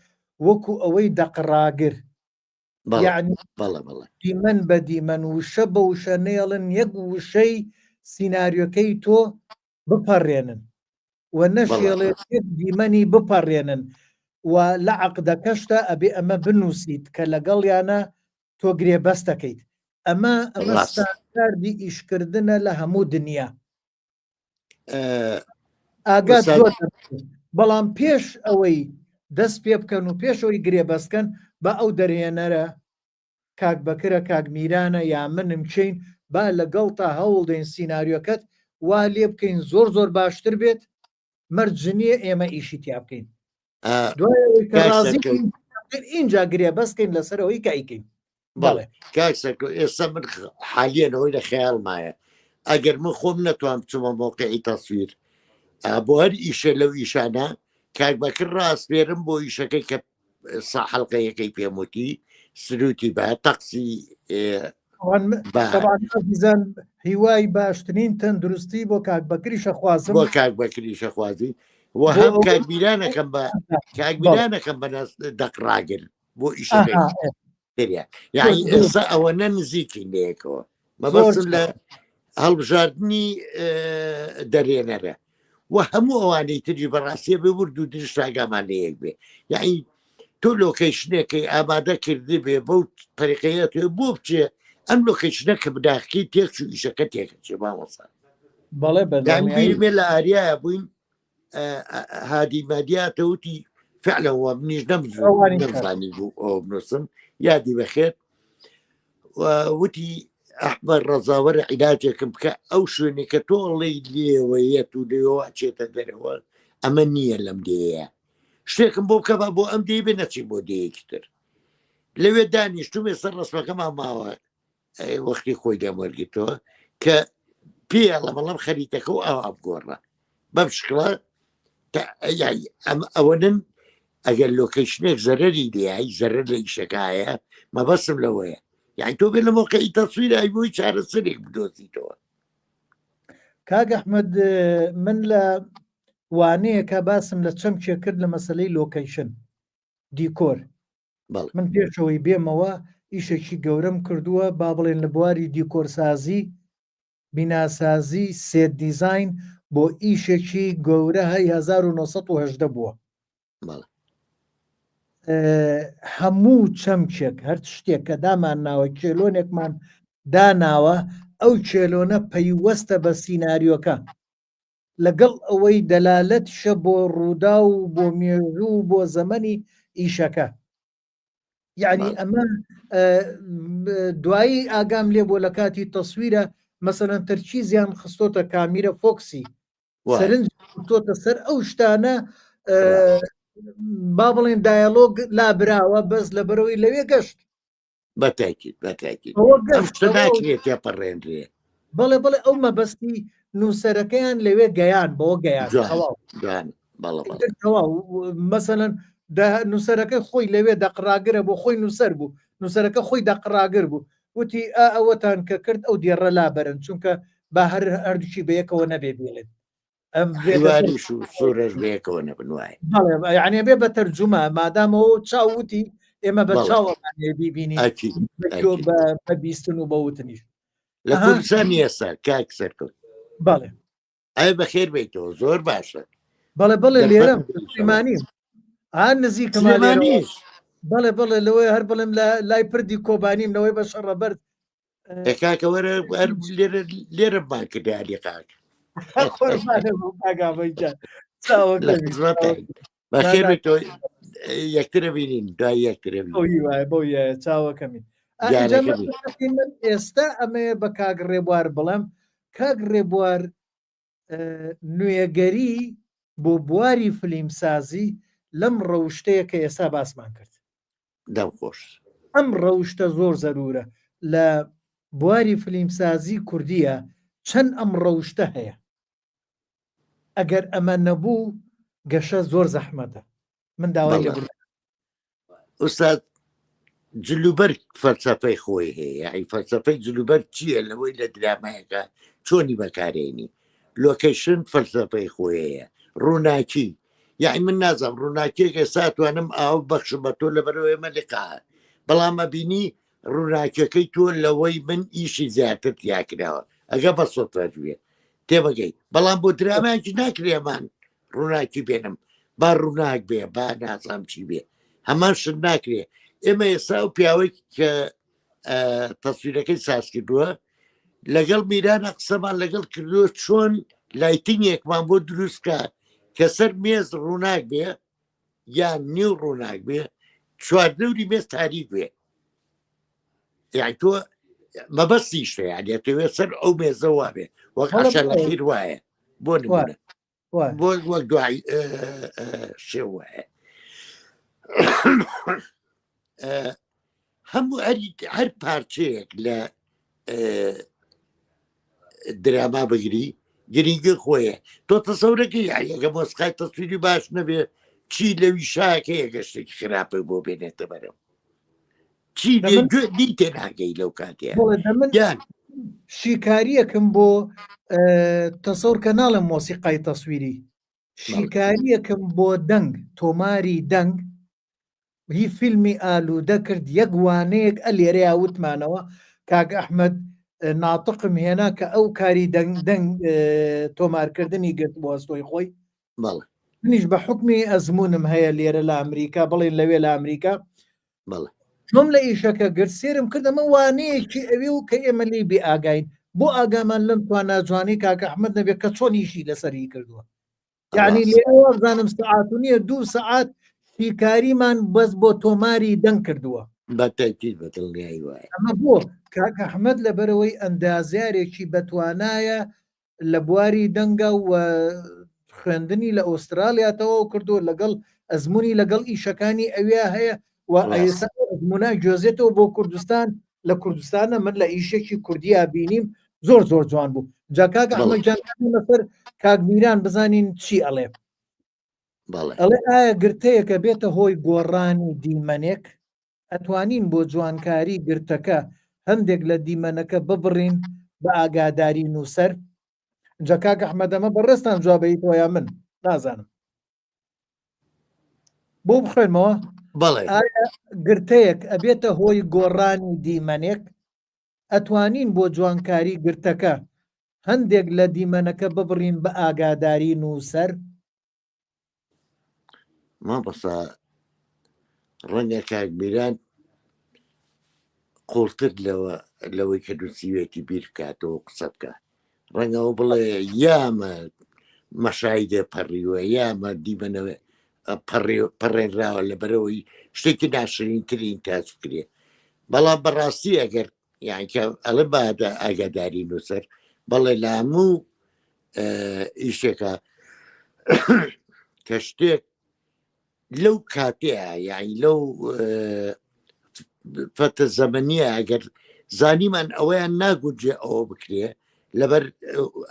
S1: وەکو ئەوەی دەقڕاگر یعنی دیمەن بە دیمەن وشە بە وشە نێڵن یەک وشەی سینناریۆکەی تۆ بپەڕێنن و نەشێڵێت دیمەنی بپەڕێنن و لە عەقدەکەشتا ئەبێ ئەمە بنووسیت کە لەگەڵ یانە تۆ گرێبەستەکەیت ئەمە ئەمەستاکاردی ئیشکردنە لە هەموو دنیا ئاگات بەڵام پێش ئەوەی دەست پێ بکەن و پێشەوەی گرێبەستکەن بە ئەو دەرێنەرە کاک بەکرە کاک میرانە یا منم چین با لەگەڵ تا هەوڵ دەین سینناریۆکەت وا لێ بکەین زۆر زۆر باشتر بێت مەرجنیە ئێمە ئیشی تیا بکەین اینجا گرێبەستکەین لەسەرەوەی کایکەین
S2: بەڵێ کاکسەکە ئێستا من حالیەنەوەی لە خەیاڵمایە ئەگەر من خۆم نەتوان بچمە مۆقعی تەسویر بۆ هەر ئیشە لەو ئیشانە کاک بەکر ڕاستپێرم بۆ ئیشەکەی کە حەڵقەیەکەی پێم وتی سروتی بە تەقسی
S1: زان هیوای باشترین تەندروستی بۆ کاک بەکریشە خوازم
S2: بۆ کاک بەکریشە خوازی و هەم کاکبیرانەکەم بە کاکبیرانەکەم بە دەقڕاگر بۆ ئیشەکەی یعنی ئێستا ئەوە نەنزیکی لەیەکەوە مەبەستم لە هەڵبژاردننی دەرێنەرە و هەموو ئەوانەی تری بەڕاستیە ببرد و درشتاگامان لەیەک بێ یعنی تۆ لۆکیشنێکی ئامادە کردی بێ بەو طریقەیە بۆ بچێ ئەم لۆکیشنە کە بداخی تێک و ئیشەکە تێکچێ مامۆستا
S1: بەڵێ
S2: دامبیرمێ لە ئاریایە بووین هادی مادیاتەوتی فعلەوە منیش نەمزانی بوو ئەو بنووسم یادی بەخێت وتی ئەحمەد ڕەزاوەرە عیلاجێکم بکە ئەو شوێنێ کە تۆڵی لێوەیەت و لێەوە چێتە دەرەوە ئەمە نییە لەم دەیە شتێکم بۆ بکە بۆ ئەم دەی بێ نەچی بۆ دەیەکی تر لەوێ دانیشتومێ سەر ڕستمەکەمان ماوە وەختی خۆی دەمەرگیتەوە کە پێڵە بەڵام خەریتەکە و ئەو ئەبگۆڕە بەم شکڵە ئەوەنن ئەگەر لۆکیشنێک زەرری لێایی زەرەر لە ئیشەکایە مەبەسم لەوەیە یعنی تۆ بێ لە مۆقعی تەسویر ئای بۆی چارەسەرێک بدۆزیتەوە
S1: کاک ئەحمەد من لە وانەیە کا باسم لە چەمکێ کرد لە مەسلەی لۆکیشن دیکۆر من پێشەوەی بێمەوە ئیشێکی گەورەم کردووە با بڵێن لە بواری دیکۆرسازی بیناسازی سێت دیزاین بۆ ئیشێکی گەورە هەی 1970 بووە هەموو چەمکێک هەر شتێک کە دامان ناوە کێلۆنێکمان داناوە ئەو کێلۆنە پەیوەستە بە سیناریۆکە لەگەڵ ئەوەی دەلالەت شە بۆ ڕوودا و بۆ مێژوو و بۆ زەمەنی ئیشەکە یعنی ئەمە دوایی ئاگام لێ بۆ لە کاتی تەسویرە مەسەرەن تەرچیزیان خستۆتە کامیرە فۆکسی سەرنج خستۆتە سەر ئەو شتانە با بڵێن دایالۆگ لابراوە بەس لە بەرەوەی لەوێ گەشت
S2: بەتاکید بەتاکید پەڕێنرێ
S1: بەڵێ بڵێ ئەو مەبەستی نووسەرەکەیان لەوێ گەیان بۆ گەیان مەسەلەن نووسەرەکەی خۆی لەوێ دەقراگرە بۆ خۆی نووسەر بوو نووسەرەکە خۆی دەقراگر بوو وتی ئەوەتان کە کرد ئەو دیێڕە لابەرن چونکە با هەردووشی بەیەکەوە نەبێ بێڵێن
S2: سۆرەش بەیەکەوە نەبنوایە
S1: یعنی بێ بە تەرجومە مادامەوە چاوتی ئێمە بە چاوەمانێ بیبینی بە بیستن و بەوتنیش
S2: لە کوردستانی ئێستا کاک سەرکەوت
S1: بەڵێ
S2: ئەی بەخێر بیتەوە زۆر باشە
S1: بەڵێ بەڵێ لێرە سلێمانیم نزیکەمانیش بەڵێ بڵێ لەوەی هەر بڵێم لای پردی کۆبانیم لەوەی بە شەڕەبەر
S2: کاکە وەرە لێرە بان کردیالی کاک بەخێر بیتەوە یەکترە بینین دوای یەکترە
S1: بۆ چاوەکەمی ئێستا ئەمێ بە کاک ڕێبوار بڵێم کاک ڕێبوار نوێگەری بۆ بواری فلیمسازی لەم ڕەوشتەیە کە ئێستا باسمان کرد
S2: دەمخۆش
S1: ئەم ڕەوشتە زۆر زەرورە لە بواری فلیمسازی کوردیە چەند ئەم ڕەوشتە هەیە ئەگەر ئەمە نەبوو گەشە زۆر زەحمەتە من داوای لە
S2: ئوستاد جلوبەر فەلسەفەی خۆی هەیە یعنی فەلسەفەی جلوبەر چییە لەوەی لە درامایەکە چۆنی بەکارێنی لۆکیشن فەلسەفەی خۆی هەیە ڕووناکی یعنی من نازم ڕووناکیێکە ساتوانم ئاو بەخشم بە تۆ لەبەرەوەی ئێمە لقا بەڵامە بینی ڕووناکیەکەی تۆ لەوەی من ئیشی زیاتر یاکراوە ئەگە بە سۆتەروێ تێبگەی بەڵام بۆ درامایکی ناکرێمان ڕووناکی بێنم با ڕووناک بێ با نازام چی بێ هەمان شت ناکرێ ئێمە ئێستا و پیاوەی کە تەسویرەکەی ساز کردووە لەگەڵ میرانە قسەمان لەگەڵ کردووە چۆن لایتنگێکمان بۆ دروستکە کە سەر مێز ڕووناک بێ یان نیو ڕووناک بێ چواردەوری مێز تاریک بێ یعنی تۆ مەبەستی شتە یعنی دەتەوێت سەر ئەو مێزەوە بێ وەک عەشە لەخیر وایە بۆ نمونە بۆ وەک دوای شێ وایە هەموو هەر پارچەیەک لە دراما بگری گرنگی خۆیە تۆ تەسەورەکەی یەکە مۆسقای تەسویری باش نەبێ چی لەوی شاکەیە گەشتێکی خراپە بۆ بێنێتە بەرەو چی دی تێناگەی لەو کاتێ
S1: شیکاریەکەم بۆ تەسەور کە ناڵم مۆسیقای تەسویری شیکاریەکەم بۆ دەنگ تۆماری دەنگ هی فیلمی ئالوودە کرد یەک وانەیەک ئەلێرەیە وتمانەوە کاک ئەحمەد ناتقم هێنا کە ئەو کاری دەنگ تۆمارکردنی گرت بۆ ئەستۆی خۆی منیش بە حکمی ئەزمونم هەیە لێرە لە ئەمریکا بڵێن لەوێ لە ئەمریکا چۆم لە ئیشەکە گرت سێرم کردەمە وانەیەکی ئەوێ و کە ئێمە لێ بێ ئاگین بۆ ئاگامان لەم تواناجوانی کاکە ئەحمەد نەبێت کە چۆن ئیشی لەسەری کردووە یعنی لێەوە بزانم سعات و نییە 2 سعات فیکاریمان بەس بۆ تۆماری دەنگ کردووە
S2: بەتەکیید بەدڵنیایی وایە
S1: ئەمە بۆ کاکە ئەحمەد لەبەرەوەی ئەندازیارێکی بەتوانایە لە بواری دەنگە و خوێندنی لە ئوسترالیاتەوە کردو لەگەڵ ئەزمموی لەگەڵ ئیشەکانی ئەوێ هەیە و ئەمونای جۆزێتەوە بۆ کوردستان لە کوردستانە من لە ئیشێکی کوردیا بینیم زۆر زۆر جوان بوو جا کاکە ئەحمەدجان لەسەر کاکمیران بزانین چی ئەڵێ ئەڵێ ئایا گرتەیەکە بێتە هۆی گۆڕانی دیمەنێک ئەتوانین بۆ جوانکاری گرتەکە هەندێک لە دیمەنەکە ببڕین بە ئاگاداری نووسەر جا کاکە ئەحمەدەمە بەڕێستان جوابەیەوە یا من نازانم بۆ بخوێنمەوە ئایا گرتەیەک ئەبێتە هۆی گۆڕانی دیمەنێک ئەتوانین بۆ جوانکاری گرتەکە هەندێک لە دیمەنەکە ببڕین بە ئاگاداری نووسەر
S2: مابەسا ڕەنگە کاکمیران قوڵتر لەوەی کە دووسیوێتی بیر بکاتەوە قسە بکە ڕەنگەەوە بڵێ یامە مەشایدێ پەڕیوە یامە دیمەنەوە پەڕێنراوە لەبەرەوەی شتێکی ناشرینترین تاچکرێ بەڵام بەڕاستی ئەگەر یانکە ئەڵە بادە ئاگاداری نووسەر بەڵێ لە هەموو ئیشێکە کە شتێک لەو کاتەیە یانی لەو فەتە زەمەنیە ئەگەر زانیمان ئەوەیان ناگونجێ ئەوە بکرێ لەبەر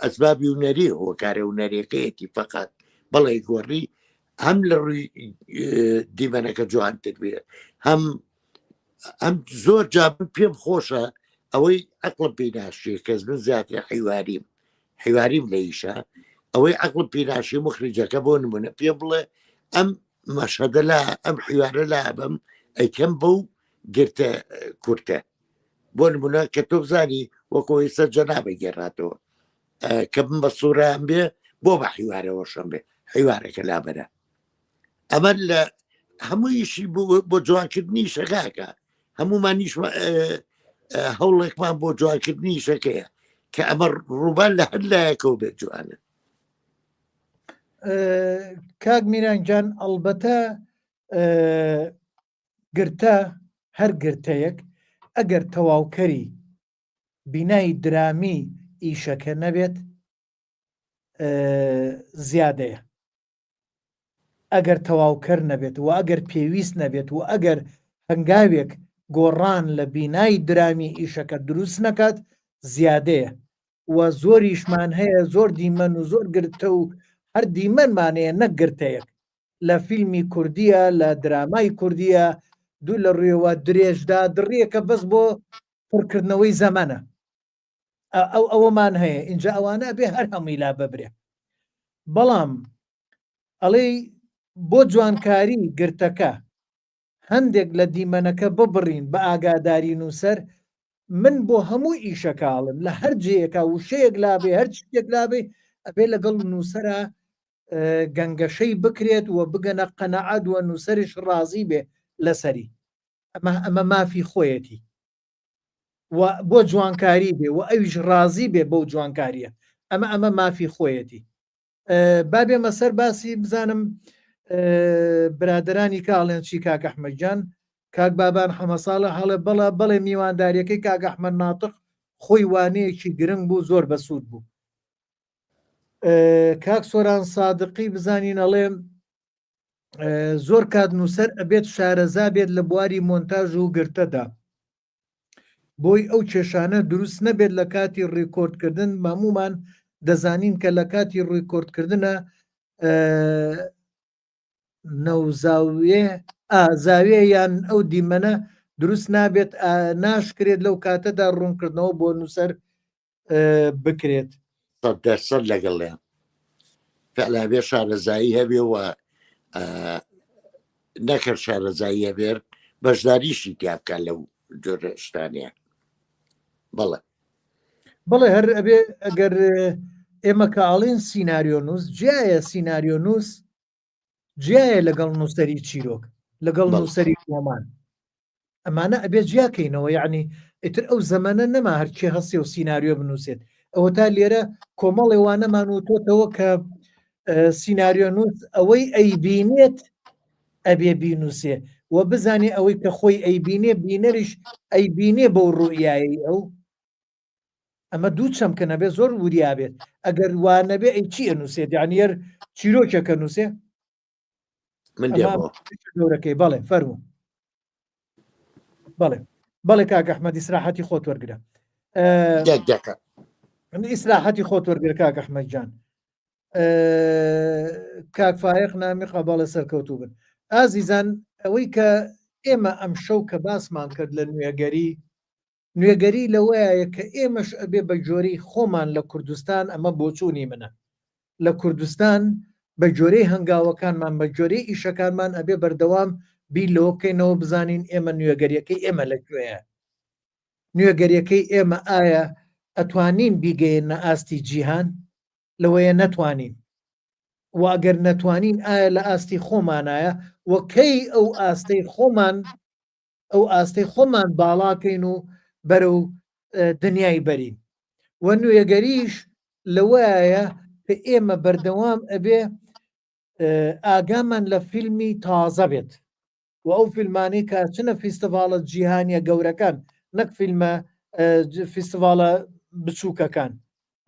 S2: ئەسبابی هونەری هۆکارە هونەرەکەیەتی فقط بەڵێ گۆڕی هەم لە ڕووی دیمەنەکە جوانتر بێ هەم زۆر جابن پێم خۆشە ئەوەی عەقڵم پێی ناشێ کەس من زیاتر حیواریم لە ئیشە ئەوەی عەقڵم پێی ناشێ مخرجەکە بۆ نمونە پێ بڵێ ئەم مەشهەدە لا ئەم حیوارە لا بەم ئەیکەم بەو گرتە کورتە بۆ نمونە کە تۆ بزانی وەکۆی سەر جەنابە گێڕاتەوە کە بم بە سوورەیان بێ بۆ بە حیوارەوەشەم بێ حیوارەکە لابەرە ئەمە لە هەموویشی بۆ جوانکردنی شەکاکە هەمومان نیش هەوڵێکمان بۆ جوانکردنی شەکەیە کە ئەمە ڕووبان لە هەر لایەکەوە بێت جوانە
S1: کاک میرانجان ئەڵبەتە گرتە هەر گرتەیەک ئەگەر تەواوکەری بینایی درامی ئیشەکە نەبێت زیادەیە ئەگەر تەواوکەر نەبێت و ئەگەر پێویست نەبێت و ئەگەر هەنگاوێک گۆڕان لە بینایی درامی ئیشەکە دروست نەکات زیادەیە و زۆریشمان هەیە زۆر دیمەن و زۆر گرتە و هەر دیمەنمانەیە نەگرتەیەک لە فیلمی کوردیە لە درامای کوردیە دوو لە ڕێوە درێژدا دڕیەکە بەس بۆ پڕکردنەوەی زەمانە ئەوەمان هەیە اینجا ئەوانە بێ هەر هەمووی لا ببرێ بەڵام ئەڵێ بۆ جوانکاری گرتەکە هەندێک لە دیمەنەکە ببڕین بە ئاگاداری نووسەر من بۆ هەموو ئیشەکاڵم لە هەر جەیەکە وشەیەک لابێ هەر شتێک لابێ ئەبێ لەگەڵ نووسەرە گەنگەشەی بکرێت و بگەنە قەنەعەت و نووسەرش ڕازی بێ لەسەری ئەمە مافی خۆیەتی و بۆ جوانکاری بێ و ئەویش ڕازی بێ بەو جوانکاریە ئەمە مافی خۆیەتی بابێمە سەر باسی بزانم برادرانی کاڵێن چی کاک ئەحمەدجان کاک بابان حەمەساڵە هەڵێ بەڵێ میوانداریەکەی کاک ئەحمەد ناتق خۆی وانەیەکی گرنگ بوو زۆر بەسوود بوو کاک سۆران سادقی بزانین ئەڵێم زۆر کات نووسەر ئەبێت شارەزا بێت لە بواری مۆنتاژ و گرتەدا بۆی ئەو کێشانە دروست نەبێت لە کاتی ڕێکۆردکردن مامومان دەزانین کە لە کاتی ڕێکۆردکردنە زاویە یان ئەو دیمەنە دروست نابێت ناشکرێت لەو کاتەدا ڕوونکردنەوە بۆ نووسەر بکرێت
S2: دەرسەد لەگەڵیان فعلابێ شارەزایی هەبێ و نەکرد شارەزایی هەبێت بەشداریشی تیابکە لەو جۆرە شتانیان
S1: بەڵێ هەر ئەبێ ئەگەر ئێمە کاڵین سیناریۆ نووس جیایە سیناریۆ نووس جیایە لەگەڵ نووسەری چیرۆک لەگەڵ نووسەری کۆمان ئەمانە ئەبێ جیاکەینەوە یعنی ئیتر ئەو زەمانە نەما هەرچی هەستی و سینناریۆ بنووسێت ئەوە تا لێرە کۆمەڵێ وانەمان وتۆتەوە کە سینناریۆ نووس ئەوەی ئەیبینێت ئەبێ بینووسێ و بزانێ ئەوەی کە خۆی ئەیبینێ بینەریش ئەیبینێ بەو ڕوئایی ئەو ئەمە دوو چەمکە نەبێ زۆر وریا بێت ئەگەر وانەبێ ئەی چی ئەنووسێت یانیەر چیرۆکێکە نووسێ
S2: من
S1: گەورەکەی بەڵێ فەرموو بەڵێ کاک ئەحمەد ئیسراحەتی خۆت وەرگرە ئیسراحەتی خۆت وەرگرە کاک ئەحمەد جان کاک فایق نامی قەباڵە سەرکەوتوو بن ئازیزان ئەوەی کە ئێمە ئەم شەو کە باسمان کرد لە نوێگەری لەوەیە کە ئێمەش ئەبێ بە جۆرەی خۆمان لە کوردستان ئەمە بۆچوونی منە لە کوردستان بە جۆرەی هەنگاوەکانمان بە جۆرەی ئیشەکانمان ئەبێ بەردەوام بیلەوە بکەینەوە بزانین ئێمە نوێگەریەکەی ئێمە لەکوێیە نوێگەریەکەی ئێمە ئایا ئەتوانین بیگەێنە ئاستی جیهان لەوەیە نەتوانین و ئەگەر نەتوانین ئایا لە ئاستی خۆمانایە وەکەی ئەو ئاستەی خۆمان باڵاکەین و بەرەو دنیای بەرین و نوێگەریش لەوەیە کە ئێمە بەردەوام ئەبێ ئاگامان لە فیلمی تازە بێت و ئەو فیلمانی کە چنە فیستیڤالە جیهانیە گەورەکان نەک فیلمە فیستیڤالە بچووکەکان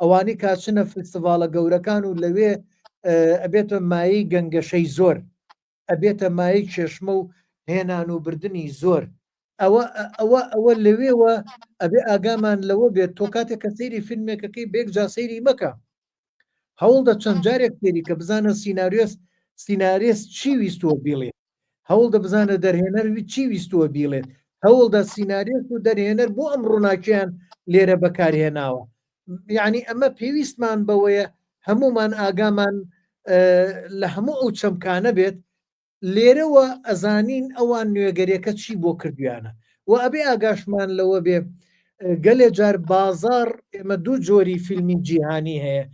S1: ئەوانی کاچنە فیستیڤالە گەورەکان و لەوێ ئەبێتە مایی گەنگەشەی زۆر ئەبێتە مایی چێشمە و هێنان و بردننی زۆر ئەوە لەوێوە ئەبێ ئاگامان لەوە بێت تۆ کاتێک کە سەیری فیلمێکەکەی بێک جا سەیری مەکە هەوڵدە چەند جارێک فێری کە بزانە سیناریست چی ویستوە بیڵێت هەوڵدە بزانە دەرهێنەروی چی ویستوە بیڵێت هەوڵدە سیناریست و دەرهێنەر بۆ ئەم ڕووناکیان لێرە بەکارهێناوە یعنی ئەمە پێویستمان بەوەیە هەمومان ئاگامان لە هەموو ئەو چەمکانە بێت لێرەوە ئەزانین ئەوان نوێگەریەکە چی بۆ کردویانە و ئەبێ ئاگاشمان لەوە بێ گەلێ جار بازار ئێمە دوو جۆری فیلمی جیهانی هەیە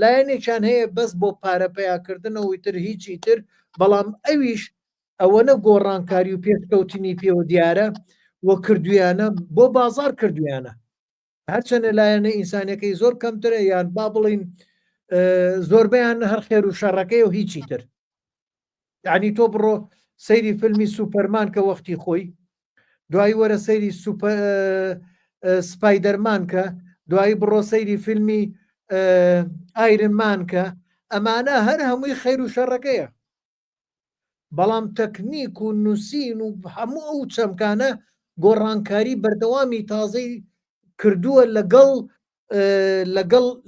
S1: لایەنێکیان هەیە بەس بۆ پارەپەیاکردنەوەی تر هیچی تر بەڵام ئەویش ئەوەنە گۆڕانکاری و پێشکەوتنی پێوە دیارە وە کردویانە بۆ بازار کردویانە هەرچەنە لایەنە ئینسانەکەی زۆر کەمترە یان با بڵین زۆربیان هەر خێر و شەڕەکەی و هیچی تر یعنی تۆ بڕۆ سەیری فیلمی سوپەرمان کە وەختی خۆی دوایی وەرە سەیری سپایدەرمان کە دوایی بڕۆ سەیری فیلمی ئایرنمان کە ئەمانە هەر هەمووی خێر و شەڕەکەیە بەڵام تەکنیک و نووسین و هەموو ئەو چەمکانە گۆڕانکاری بەردەوامی تازەی کردووە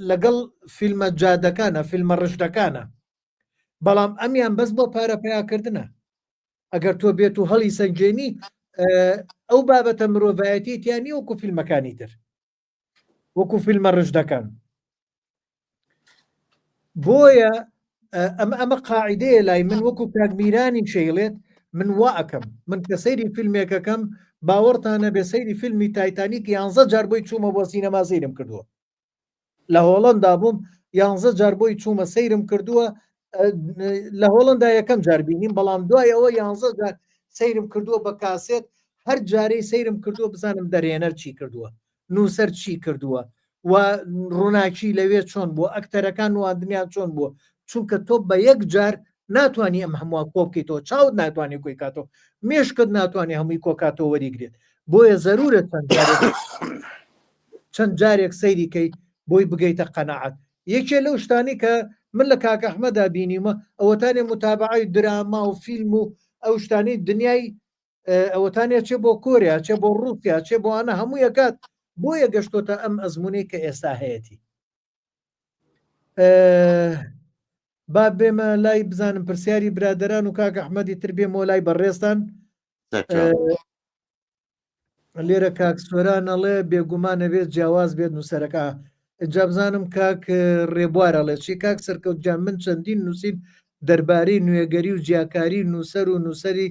S1: لەگەڵ فیلمە جادەکانە فیلمە ڕشتەکانە بەڵام ئەمیان بەس بۆ پارەپەیاکردنە ئەگەر تۆ بێت و هەڵی سەنجێنی ئەو بابەتە مرۆڤایەتی تیانی وەکو فیلمەکانی تر وەکو فیلمە ڕشدەکان بۆیە ئەمە قاعدەیە لای من وەکو کاگمیرانی شەیڵێت من وا ئەەکەم من کە سەیری فیلمێکەکەم باوەڕتانە بێ سەیری فیلمی تایتانیک 11 جار بۆی چوومە بۆ سینەما سەیرم کردووە لە هۆڵەندا بووم 11 جار بۆی چوومە سەیرم کردووە لە هۆڵندا یەکەم جار بینیم بەڵام دوای ئەوە 11 جار سەیرم کردووە بە کاسێت هەر جارەی سەیرم کردووە بزانم دەرهێنەر چی کردووە نووسەر چی کردووە و ڕووناکی لەوێ چۆن بووە ئەکتەرەکان واندنیان چۆن بووە چونکە تۆ بە یەک جار ناتوانانی ئەم هەمووە کۆ بکەیتەوە چاوت ناتوانانی کۆی کاتەوە مێشکت ناتوانانی هەمووی کۆکاتەوە وەریگرێت بۆیە زەرورە چەند جارێک سەیریکەی بۆی بگەیتە قەناعەت یەکێ لەو شتانی کە من لە کاک ئەحمەدا بینیمە ئەوەتانێ متابعی دراما و فیلم و ئەو شتانی دنیای ئەوەتانێ چێ بۆ کۆریا چێ بۆ ڕوسیا چێ بۆ ئەنە هەموو یەکات بۆیە گەشتۆتە ئەم ئەزمونەی کە ئێستا هەیەی با بێمە لای بزانم پرسیاری برادران و کاک ئەحمەدی تر بێمەوە لای بەڕێستان لێرە کاک سۆرانەڵێ بێگومانە بێت جیاواز بێت نووسەرەکە جابزانم کاک ڕێبوارەڵێ چی کاک سەرکەوت جان من چەندین نووسین دەربارەی نوێگەری و جیاکاری نووسەر و نووسەری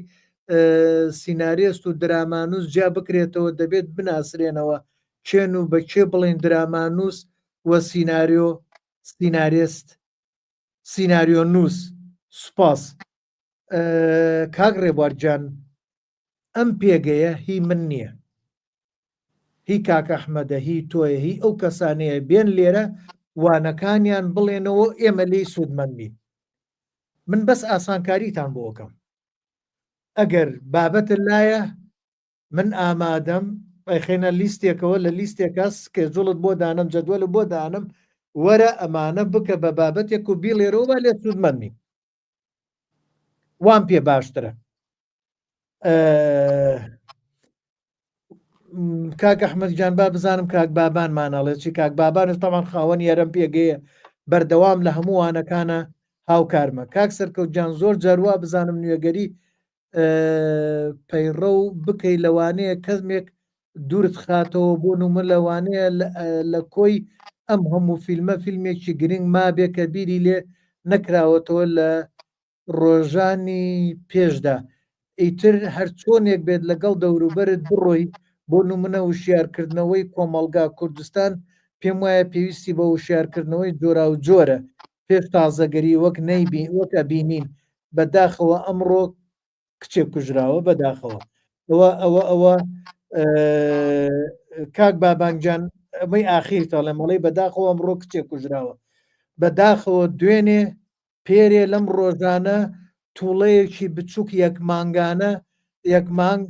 S1: سیناریست و درامانوس جیا بکرێتەوە دەبێت بناسرێنەوە چێن و بەکێ بڵین درامانوس و سیناریست سیناریۆ نووس سوپاس کاک ڕێبوارجان ئەم پێگەیە هی من نییە، هی کاک ئەحمەدە، هی تۆیە، هی ئەو کەسانەیە بێن لێرە وانەکانیان بڵێنەوە ئێمە لی سوودمەندین. من بەس ئاسانکاریتان بۆ ئەەکەم، ئەگەر بابەتت لایە من ئامادەم خێنە لیستێکەوە لە لیستێکە سکێجوڵت بۆ دانم جەدوەل بۆ دانم وەرە ئەمانە بکە بە بابەتێک و بیڵێرەوە با لێ سوودمەندین، وان پێ باشترە. کاک ئەحمەد جان با بزانم کاک بابان مانەڵێت چی. کاک بابانش تەمان خاوەنی یارم پێگەیە بەردەوام لە هەموو وانەکانە هاوکارمە. کاک سەرکەوت جان زۆر جاروا بزانم نوێگەری پەیڕە و بکەی لەوانەیە کەسمێک دوورت خاتەوە بۆ نمە لەوانەیە لە کۆی ئەم هەموو فیلمە فیلمێکی گرنگ ما بێ کە بیری لێ نەکراوەتەوە لە ڕۆژانی پێشدا. ئیتر هەر چۆنێک بێت لەگەڵ دەوروبەرت بڕۆی بۆ نمونە وشیارکردنەوەی کۆمەلگا کوردستان پێم وایە پێویستی بە وشیارکردنەوەی جۆرا و جۆرە پێش تازەگەری وەک وەکە بینین بەداخەوە ئەمڕۆ کچێک کوژراوە بەداخەوە ئەوە کاک بابانجان ئەمەی ئاخیر تاڵێ مەڵی بەداخەوە ئەمڕۆ کچێک کوژراوە بەداخەوە دوێنێ پێرێ لەم ڕۆژانە تووڵەیەکی بچووک یەک مانگانە یەک مانگ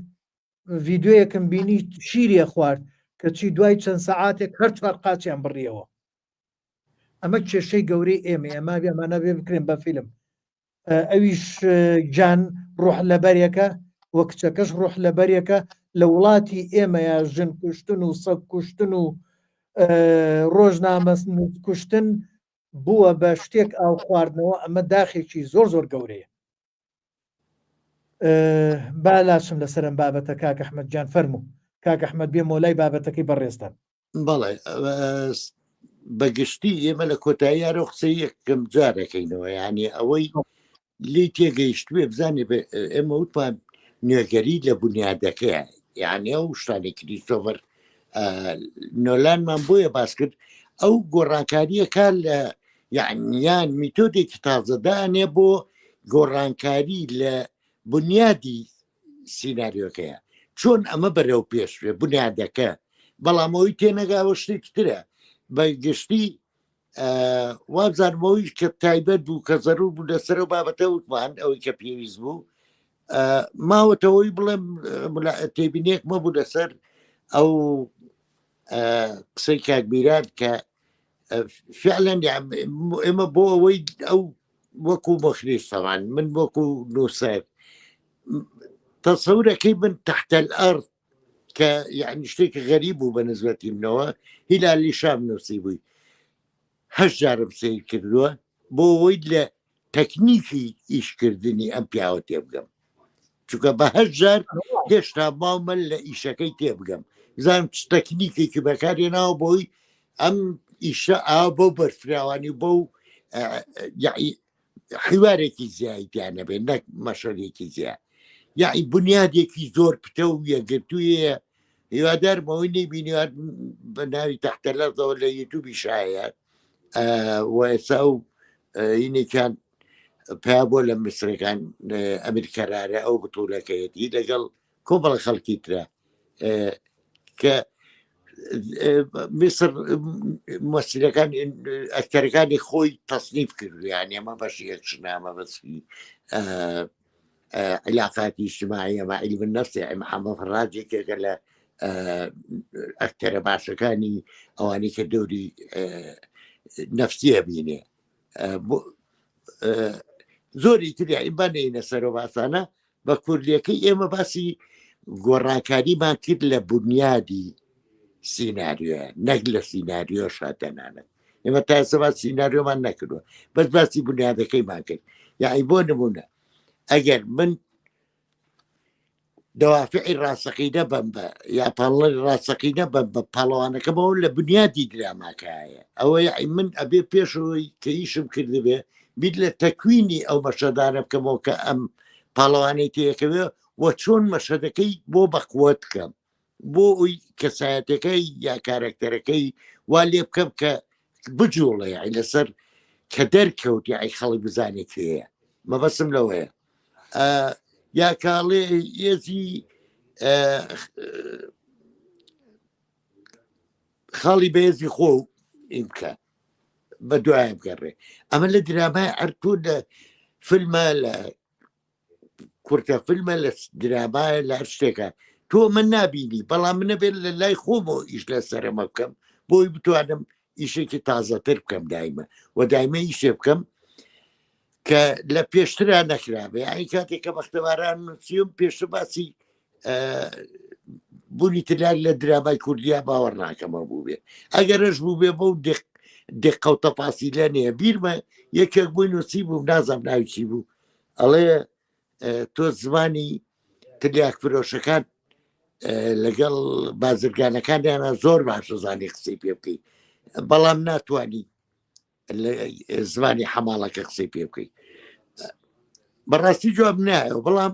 S1: ڤیددیۆیەکم بینی شیرێ خوارد کەچی دوای چەند سەعاتێک هەر چوار قاچیان بڕیەوە. ئەمە کێشەی گەورەی ئێمە ئەمە ئەمانە بێ بکرێن بە فیلم. ئەویش جان ڕۆح لەبەرێکە وە کچەکەش ڕۆح لەبەرێکە لە وڵاتی ئێمە یا ژن کوشتن و سەگ کوشتن و ڕۆژنامە کوشتن بووە بە شتێک ئاو خواردنەوە. ئەمە داخێکی زۆر زۆر گەورەیە. با لاشم لەسەرم بابەتە کاک ئەحمەد جان فەرموو. کاک ئەحمەد بێ مۆلای بابەتەکەی بەڕێستان.
S2: بەڵێ بەگشتی ئێمە لە کۆتاییارە قسەی یەکەم جارەکەینەوە، یعنی ئەوەی لی تێگەیشتوێ بزانێ ئێمە وتمان نوێگەری لە بنیادەکەیە، یعنی ئەو شتانی کریستۆفەر نۆلانمان بۆیە باس کرد ئەو گۆڕانکاریە کار لە یعنیان میتۆدێکی تازەدانێ بۆ گۆڕانکاری لە بنیادی سیناریۆکەیە، چۆن ئەمە بەرەو پێشوێ بنیادەکە، بەڵامەوەی تێنەگاوە شتێکی ترە بەگشتی وابزانمەوەی کە تایبەت بوو کە زەرور بوو لەسەر و بابەتە وتمان ئەوەی کە پێویست بوو ماوەتەوەی بڵێم تێبینێک مەبوو لەسەر ئەو قسەی کاکبیران کە فعلەن ئێمە بۆ ئەوەی ئەو وەکو مۆخلیستەوان من وەکو نووسەر تەسەورەکەی من تحت الأرض کە یعنی شتێکی غەریب بوو بە نسبەتی منەوە هیلالی شام نووسی بووی 8 جارم سیر کردووە بۆ ئەوەی لە تەکنیکی ئیشکردنی ئەم پیاوە تێبگەم، چونکە بە 8 جار هێشتا ماومە لە ئیشەکەی تێبگەم زانم چ تەکنیکێکی بەکارێناوە بۆی ئەم ئیشە ئاوا بۆ بەرفراوانی بۆ حیوارێکی زیایتیانە بێت نەک مەشەرێکی زیاد یعنی بنیادێکی زۆر پتە و یەگرتوویە. هیوادارمەوەی نەیبینیوان بە ناوی تەحتەلەرزەوە لە یوتوبی شایە وەسا و هینێکیان پیا بۆ لە مسرەکان ئەمریکەرارە ئەو بتوولەکەیەتی لەگەڵ کۆمەڵ خەڵکی ترە کە میسر مەسیلەکان ئەکتەرەکانی خۆی تەصنیف کردو، یعنی ئەمە بەشی یەکشنامە بەسی علاقاتی اجتماعیە مع علم النفس محەممەد فەڕاجێکێکە لە ئەکتەرە باشەکانی ئەوانی کە دەوری نەفسیە بینێ زۆری تریایی بانەینە سەرۆ باسانە بە کوردیەکەی ئێمە باسی گۆڕانکاریمان کرد لە بنیادی سیناریۆە نەک لە سیناریۆ شاتەنانە ئێمە تا سەبات سیناریۆمان نەکردووە بەس باسی بنیادەکەیمان کرد. یعنی بۆ نمونە ئەگەر من دەوافعی ڕاستەقینە بم بە یا پاڵی ڕاستەقینە بە پاڵەوانەکەمەوە لە بنیادی دراماکایە ئەوە یعنی من ئەبێ پێشەوەی کە ئیشم کردبێ بیت لە تەکوینی ئەو مەشەدانە بکەمەوە کە ئەم پاڵەوانەی تێکەوێ وە چۆن مەشەدەکەی بۆ بەقوت بکەم بۆ ئەوی کەسایەتەکەی یا کارکتەرەکەی وا لێ بکەم کە بجوڵێ یعنی لەسەر کە دەرکەوت یعنی خەڵک بزانێت هەیە مەبەسم لەوەیە یا کاڵێ ئێزی خاڵی بەهێزی خۆ ئیمکە بە دوایە بگەڕێ ئەمە لە درامای ئەرتوو لە فیلمە لە کورتە فیلمە لە درامایە لە هەر شتێکە تۆ من نبینی بەڵام منە بێت لە لای خۆمەوە ئیش لە سەرمە بکەم بۆی بتوانم ئیشێکی تازەتر بکەم دایمە و دایمە ئیشێ بکەم کە لە پێشترا نەکرابێ ئای کاتێک کە بەختەواران نووسیم پێشتر باسی بوونی تلال لە درامای کوردیا باوەڕ ناکەمە بوو بێ ئەگەرش بوو بێ بۆ دقەوتە پاسیلە نیە بیرمە یەکێک بووی نووسی بوو نازم ناوچی بوو ئەڵێ تۆ زمانی تلیاک فرۆشەکان لەگەڵ بازرگانەکانیانە زۆر باشە زانی قسەی پێ بکەیت بەڵام ناتوانانی زمانی حەماڵەکە قسەی پێ بکەیت بەڕاستی جواب نایەوە بەڵام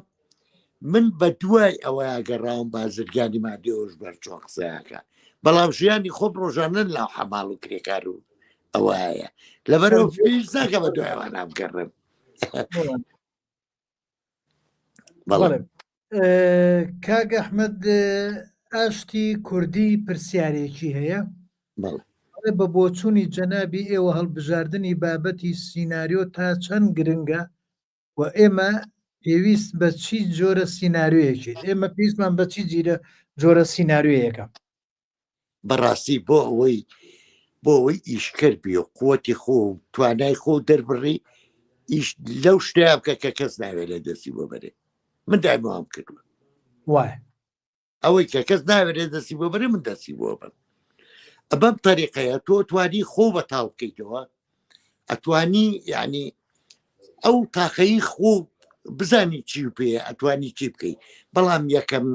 S2: من بە دوای ئەوە ئاگەڕاوم بازرگانی مادیۆش بەرچۆ قسەیەکە بەڵام ژیانی خۆم ڕۆژانن لاو حەماڵ و کرێکار و ئەوەیە لەبەرەوە پێش ناکە بە دوایەوە نامگەڕم
S1: کاک ئەحمەد ئاشتی کوردی پرسیارێکی هەیە بە بۆچوونی جەنابی ئێوە هەڵبژاردننی بابەتی سیناریۆ تا چەند گرنگە و ئێمە پێویست بە چی جۆرە سیناریۆیەکێت ئێمە پێویستمان بە چی جۆرە سیناریۆیەکە
S2: بەڕاستی بۆ ئەوەی ئیشکرد بێ و قوتی خۆ و توانای خۆ دەربڕی ئیش لەو شتیا بکە کە کەس ناوێت لە دەستی بۆ بەرێ من دایمەوام کردووە
S1: وایە
S2: ئەوەی کە کەس ناوێت دەستی بۆ بەرێ من دەستی بۆ بم بەم تەریقەیە تۆ توانی خۆ بەتاڵ بکەیتەوە ئەتوانی یعنی ئەو تاقەی خۆ بزانی چی پێ ئەتوانی چی بکەیت بەڵام یەکەم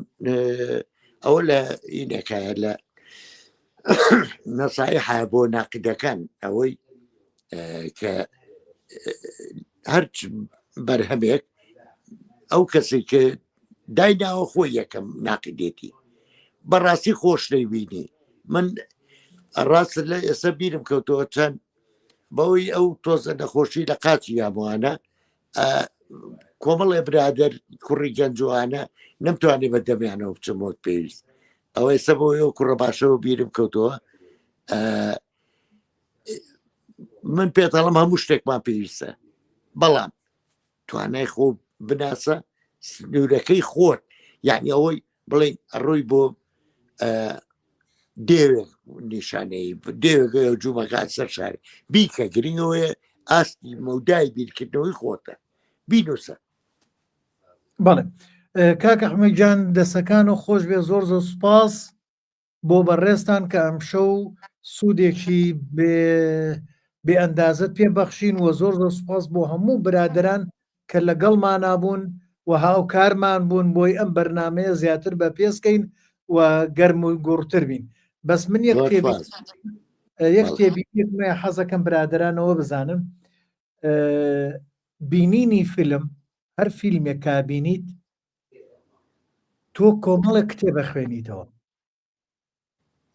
S2: ئەوە لە ئینەکایە لە نەسایحە بۆ ناقیدەکان ئەوەی کە هەرچ بەرهەمێک ئەو کەسی کە دایناوە خۆی یەکەم ناقیدێتی بەڕاستی خۆش نەیبینی من ڕاست لە ئێستا بیرم کەوتەوە چەند بەوەی ئەو تۆزە نەخۆشی لە قاچی یاموانە کۆمەڵێ برادەر کوڕی گەنجوانە نەمتوانێت بە دەمیانەوە بچمۆت پێویست ئەوەی سە بۆ ئەو کوڕە باشەوە بیرم کەوتەوە من پێتەڵم هەموو شتێکمان پێویستە بەڵام توانای خۆ بناسە سنوورەکەی خۆت یعنی ئەوەی بڵێ ڕووی بۆ دێوێک نیشانەی دێوێگە جوومەکان سەر شاری بیکە گرنگەوەیە ئاستی مەودای بیرکردنەوەی خۆتە بینوسە
S1: بەڵێ کاک ئەحمەد گیان دەسەکان و خۆش بێ زۆر زۆر سوپاس بۆ بەڕێستان کە ئەمشەو سوودێکی بێ ئەندازت پێبەخشین و زۆر زۆر سوپاس بۆ هەموو برادران کە لەگەڵمان نابوون و هاوکارمان بوون بۆی ئەم بەرنامەیە زیاتر بە پێسکەین و گەرم و گوڕتر بین بەس من یەک تێبینێکمە حەزەکەم برادرانەوە بزانم بینینی فیلم هەر فیلمێک کابینیت تۆ کۆمەڵێک کتێبە خوێنیتەوە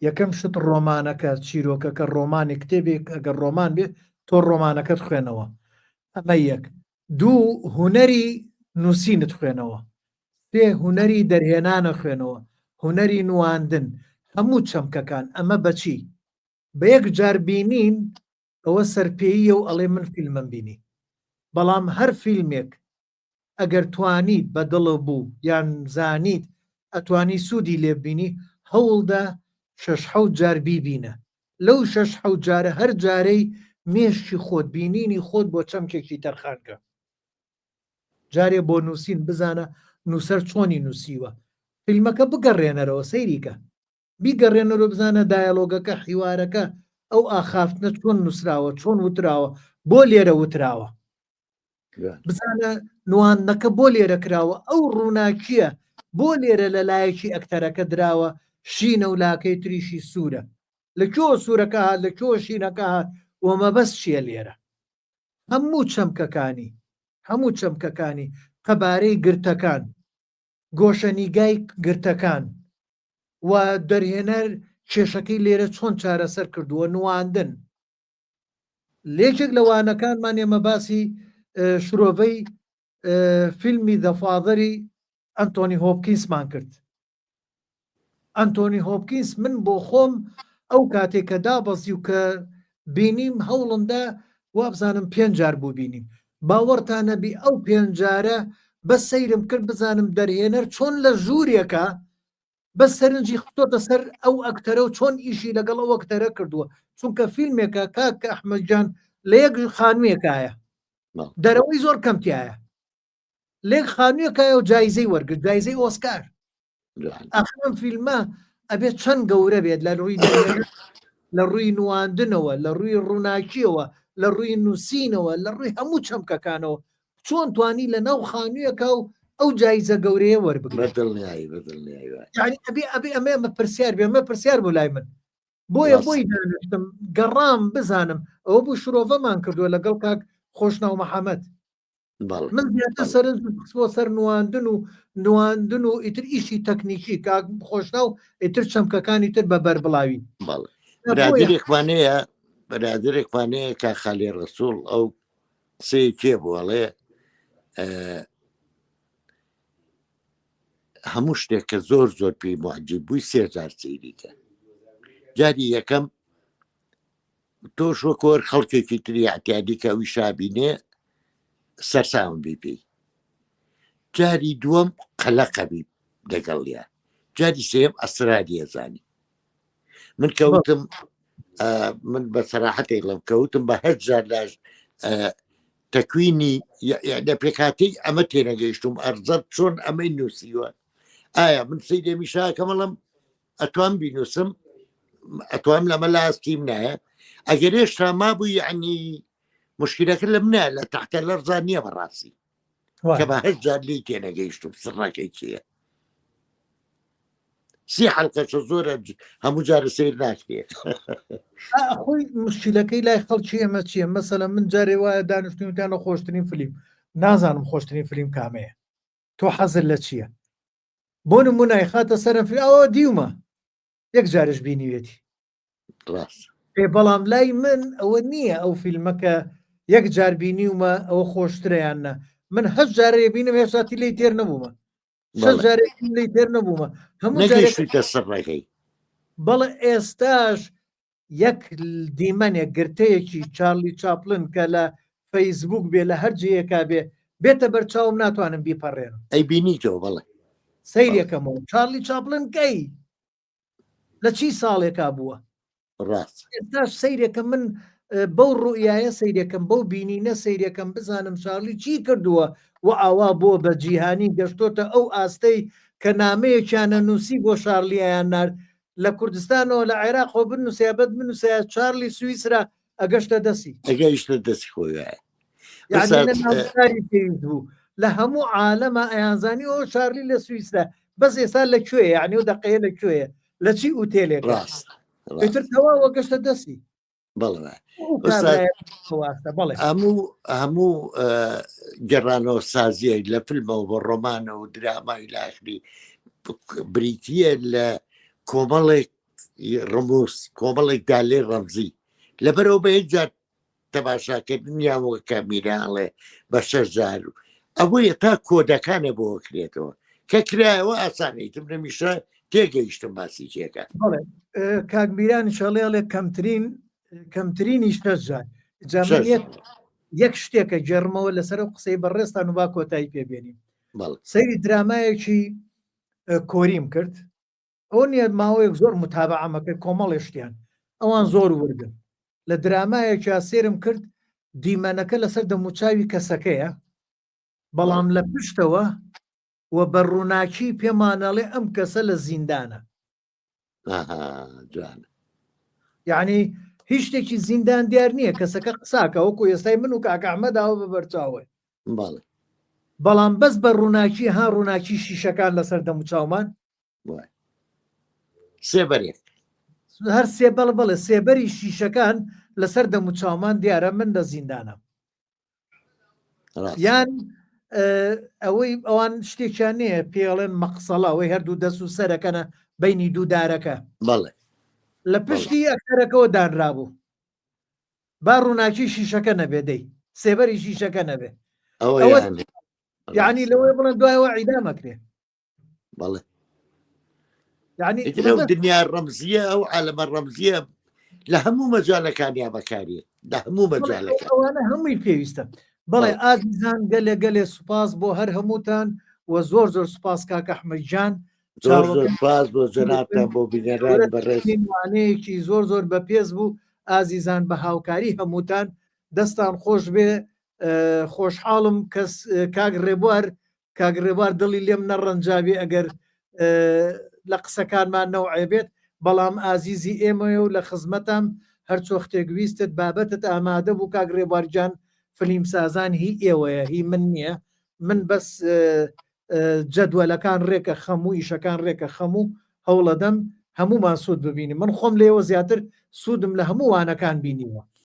S1: یەکەم شت ڕۆمانەکە چیرۆکەکە ڕۆمانی کتێبێک ئەگەر ڕۆمان بێ تۆ ڕۆمانەکەت خوێنەوە ئەمە یەک دوو هوەری نووسینت خوێنەوە سێ هوەری دەرهێنانە خوێنەوە هوەری نواندن هەموو چەمکەکان ئەمە بەچی بە یەک جار بینین ئەوە سەرپێیە و ئەڵێ من فیلمم بینی بەڵام هەر فیلمێک ئەگەر توانیت بەدڵە بوو یان زانیت ئەتوانی سوودی لێبینی هەوڵدا 6 جار بیبینە لەو 6 جارە هەر جارەی مێشتی خۆت بینینی خۆت بۆ چەمکێکی تەرخانکە جارێ بۆ نووسین بزانە نووسەر چۆنی نووسیوە فیلمەکە بگەڕێنەرەوە سەیریکە بیگەڕێنەرەوە بزانە دایەلۆگەکە حیوارەکە ئەو ئاخافتنە چۆن نووسراوە چۆن وتراوە بۆ لێرە وتراوە بزانە نواندنەکە بۆ لێرە کراوە ئەو ڕووناکیە بۆ لێرە لە لایەکی ئەکتەرەکە دراوە شینە و لاکەی تریشی سوورە لەکوێ سوورەکە هات لەکوێ شینەکە هات وەمە بەس چیە لێرە هەموو چەمکەکانی قەبارەی گرتەکان گۆشەنیگای گرتەکان و دەرهێنەر کێشەکەی لێرە چۆن چارەسەر کردووە نواندن لێکێک لەوانەکانمان ئێمە باسی شرۆڤەی فیلمی دەفاادەری ئەنتۆنی هۆپکینسمان کرد ئەنتۆنی هۆپکینس من بۆ خۆم ئەو کاتێک کە دابەزی و کە بینیم هەوڵندا وابزانم 5 جار بوو بینیم باوەڕتانە بی ئەو 5 جارە بە سەیرم کرد بزانم دەرهێنەر چۆن لە ژوورێکە بە سەرنجی خۆتە سەر ئەو ئەکتەرە و چۆن ئیشی لەگەڵ ئەو ئەکتەرە کردووە چونکە فیلمێکە کاکە ئەحمەدجان لە یەک خانوویەکایە دەرەوەی زۆر کەمتیایە لێک خانوویەکایە و جایزەی وەرگرت جایزەی ئۆسکار ئەخم فیلمە ئەبێت چەند گەورە بێت لە ڕووی نواندنەوە لە ڕووی ڕووناکیەوە لە ڕووی نووسینەوە لە ڕووی هەموو چەمکەکانەوە چۆن توانی لە ناو خانوویەکە و ئەو جایزە گەورەیە وەربگرێت ئەبێ ئەمە پرسیار بێ ئەمە پرسیار بۆ لای من بۆیە بۆی دانیشتم گەڕام بزانم ئەوە بوو شرۆڤەمان کردووە لەگەڵ کاک خۆشناو محەممەد من زیاتر سەرنج بۆ سەر نواندن و ئیتر ئیشی تەکنیکی کاک خۆشناو ئیتر چەمکەکانی تر بە بەربڵاوی
S2: برادێکمانەیە کا خالی ڕسوول ئەو سێ کێ بووەڵێ هەموو شتێک کە زۆر زۆر پێی معجب بووی 3000 سەیریکە جاری یەکەم تۆش وەکۆر خەڵکێکی تری احتیادی کە ئەوی شابینێ سەرساون بی پێی جاری دووەم قەلەقەبی لەگەڵیە جاری سێم ئەسرادیە زانی من کەوتم من بە سەراحەتێک لەم کەوتم بە 1000 لاژ تەکوینی لە پێکاتی ئەمە تێنەگەیشتم ئەرزەر چۆن ئەمەی نووسیوە ئایا من سەیدێمی شاکەمەڵم ئەتوان بینوسم ئەتوان لەمە لاستیم نایە ئەگەر هێشتا مابوو یعنی مشکلەکە لە منە لە تحتە لەرزان نییە بەڕاستی کە بە 1000 لی تێنەگەیشتم سڕەکەی چییە سی حلقەشە زۆرە هەموو جارە سیر ناکرێت
S1: خۆی مشکلەکەی لای خەڵکی ئەمە چییە مەسەلە من جارێ وایە دانیشتنیتانە خۆشترین فیلم نازانم خۆشترین فیلم کامەیە تۆ حەزر لە چییە بۆ نمونای خاتە سەرم ئەوە دیومە یەک جارش بینیوێتی بەڵام لای من ئەوە نییە ئەو فیلمەکە یەک جار بینیومە ئەوە خۆشترەیانە من 10 جارێ بینم هێشتاتی لی تێر نەبوومە لی تێر نەبوومە هەموو
S2: سەرڕێکەی
S1: بەڵێ ئێستاش یەک دیمەنێک گرتەیەکی چارلی چاپلن کە لە فەیسبوک بێ لە هەرجەیەکا بێ بێتە بەرچاوم ناتوانم بیپەڕێنم
S2: ئەی بینیتەوە بەڵێ
S1: سەیرێکەمەوە چارلی چاپلن کەی لە چی ساڵێکا بووە
S2: ڕاست
S1: ئێستاش سەیرێکە من بەو ڕوئایە سەیرەکەم بەو بینینە سەیرەکەم بزانم شارلی چی کردووە و ئاوا بۆ بە جیهانی گەشتۆتە ئەو ئاستەی کە نامەیەکیانە نووسی بۆ شارلییان نار لە کوردستانەوە لە عێراقۆ بنووسیابەت بنووسە چارلی سوئیسرا ئەگەشتە دەستی
S2: ئەگەیشتە دەستی خۆیە
S1: بوو لە هەموو عالەمە ئەیانزانی ئەو شارلی لە سوئیسرا بەس ئێستا لەکوێ یعنی و دەقەیە لەکوێیە لە چی ئوتێلێک
S2: ڕاست
S1: تەواوە گەشتە دەستی
S2: هەموو گەڕانەوە سازیەک لە فیلمەوە بە ڕۆمانە و درامای لاخری بریتە لە کۆمەڵێک ڕموس کۆمەڵێک دالێ ڕەمزی لەبەرەوە بە هیچ جار تەماشاکردن یاوە کامیراڵێ بە 6 جار ئەوەیە تا کۆدەکانە بۆ کرێتەوە کە کرایەوە ئاسانیتم نەمیشە تێگەیشتم باسی چێکە
S1: کاکبیرانی شەڵێڵێ کەمترینی 6 جار یەک شتێکە گەڕمەوە لەسەر قسەی بەڕێستان و با کۆتایی پێبێنیم سەیری درامایەکی کۆریم کرد ئەو نیە ماوەیەک زۆر متابعەمەکە کۆمەڵی شتیان ئەوان زۆر وردن لە درامایەکی سێرم کرد دیمەنەکە لەسەر دەموچاوی کەسەکەیە بەڵام لە پشتەوە و بە ڕووناکی پێمانەڵێ ئەم کەسە لە زیندانە یعنی هیچ شتێکی زیندان دیار نییە کەسەکە قساکە وەکو ئێستای من و کاکەحمەداوە بە بەرچاوێ بەڵام بەس بە ڕووناکی ها ڕووناکی شیشەکان لەسەر دەموچاومان
S2: سێبەرێک
S1: هەر سێبەڵ بڵێ سێبەری شیشەکان لەسەر دەموچاومان دیارە من لە زیندانە یان ئەوەی ئەوان شتێکیان نییە پێڵێن مەقسەڵە ئەوەی هەردوو دەست و سەرەکەنە بینی دوو دارەکە
S2: بەڵێ
S1: لە پشتی ئەکتەرەکەەوە دانرابوو با ڕووناکی شیشەکە نەبێ دەی سێبەری شیشەکە نەبێ یعنی لەوەی بڵێن دوایەوە عیدامەکرێ
S2: بەڵێ
S1: یعنی
S2: لەو دنیا ڕەمزیە ئەو عالەمە ڕەمزیە لە هەموو مەجالەکانیا بەکارێت لە هەموو مەجالەکان
S1: ئەوانە هەمووی پێویستە بەڵێ ئازیزان گەلێ سوپاس بۆ هەر هەمووتان و زۆر سوپاس کاکە ئەحمەدجان
S2: زۆر سوپاس بۆ جەنابتان بۆ بینەران
S1: بەڕێزوانەیەکی زۆر بەپێز بوو ئازیزان بە هاوکاری هەمووتان دەستان خۆش بێ خۆشحاڵم کەس کاگڕێبوار دڵی لێم نەڕەنجاوی ئەگەر لە قسەکانمان نەوعێ بێت بەڵام ئازیزی ئێمەیە و لە خزمەتم هەرچۆ شتێکویستت بابەتت ئامادە بوو کاگڕێبوارجان فلیمسازان هی ئێوەیە هی من نییە من بەس جەدوەلەکان ڕێکە خەموو ئیشەکان ڕێکە خەموو هەوڵەدەم هەمومان سوود ببینی من خۆم لێەوە زیاتر سوودم لە هەموو وانەکان بینیوە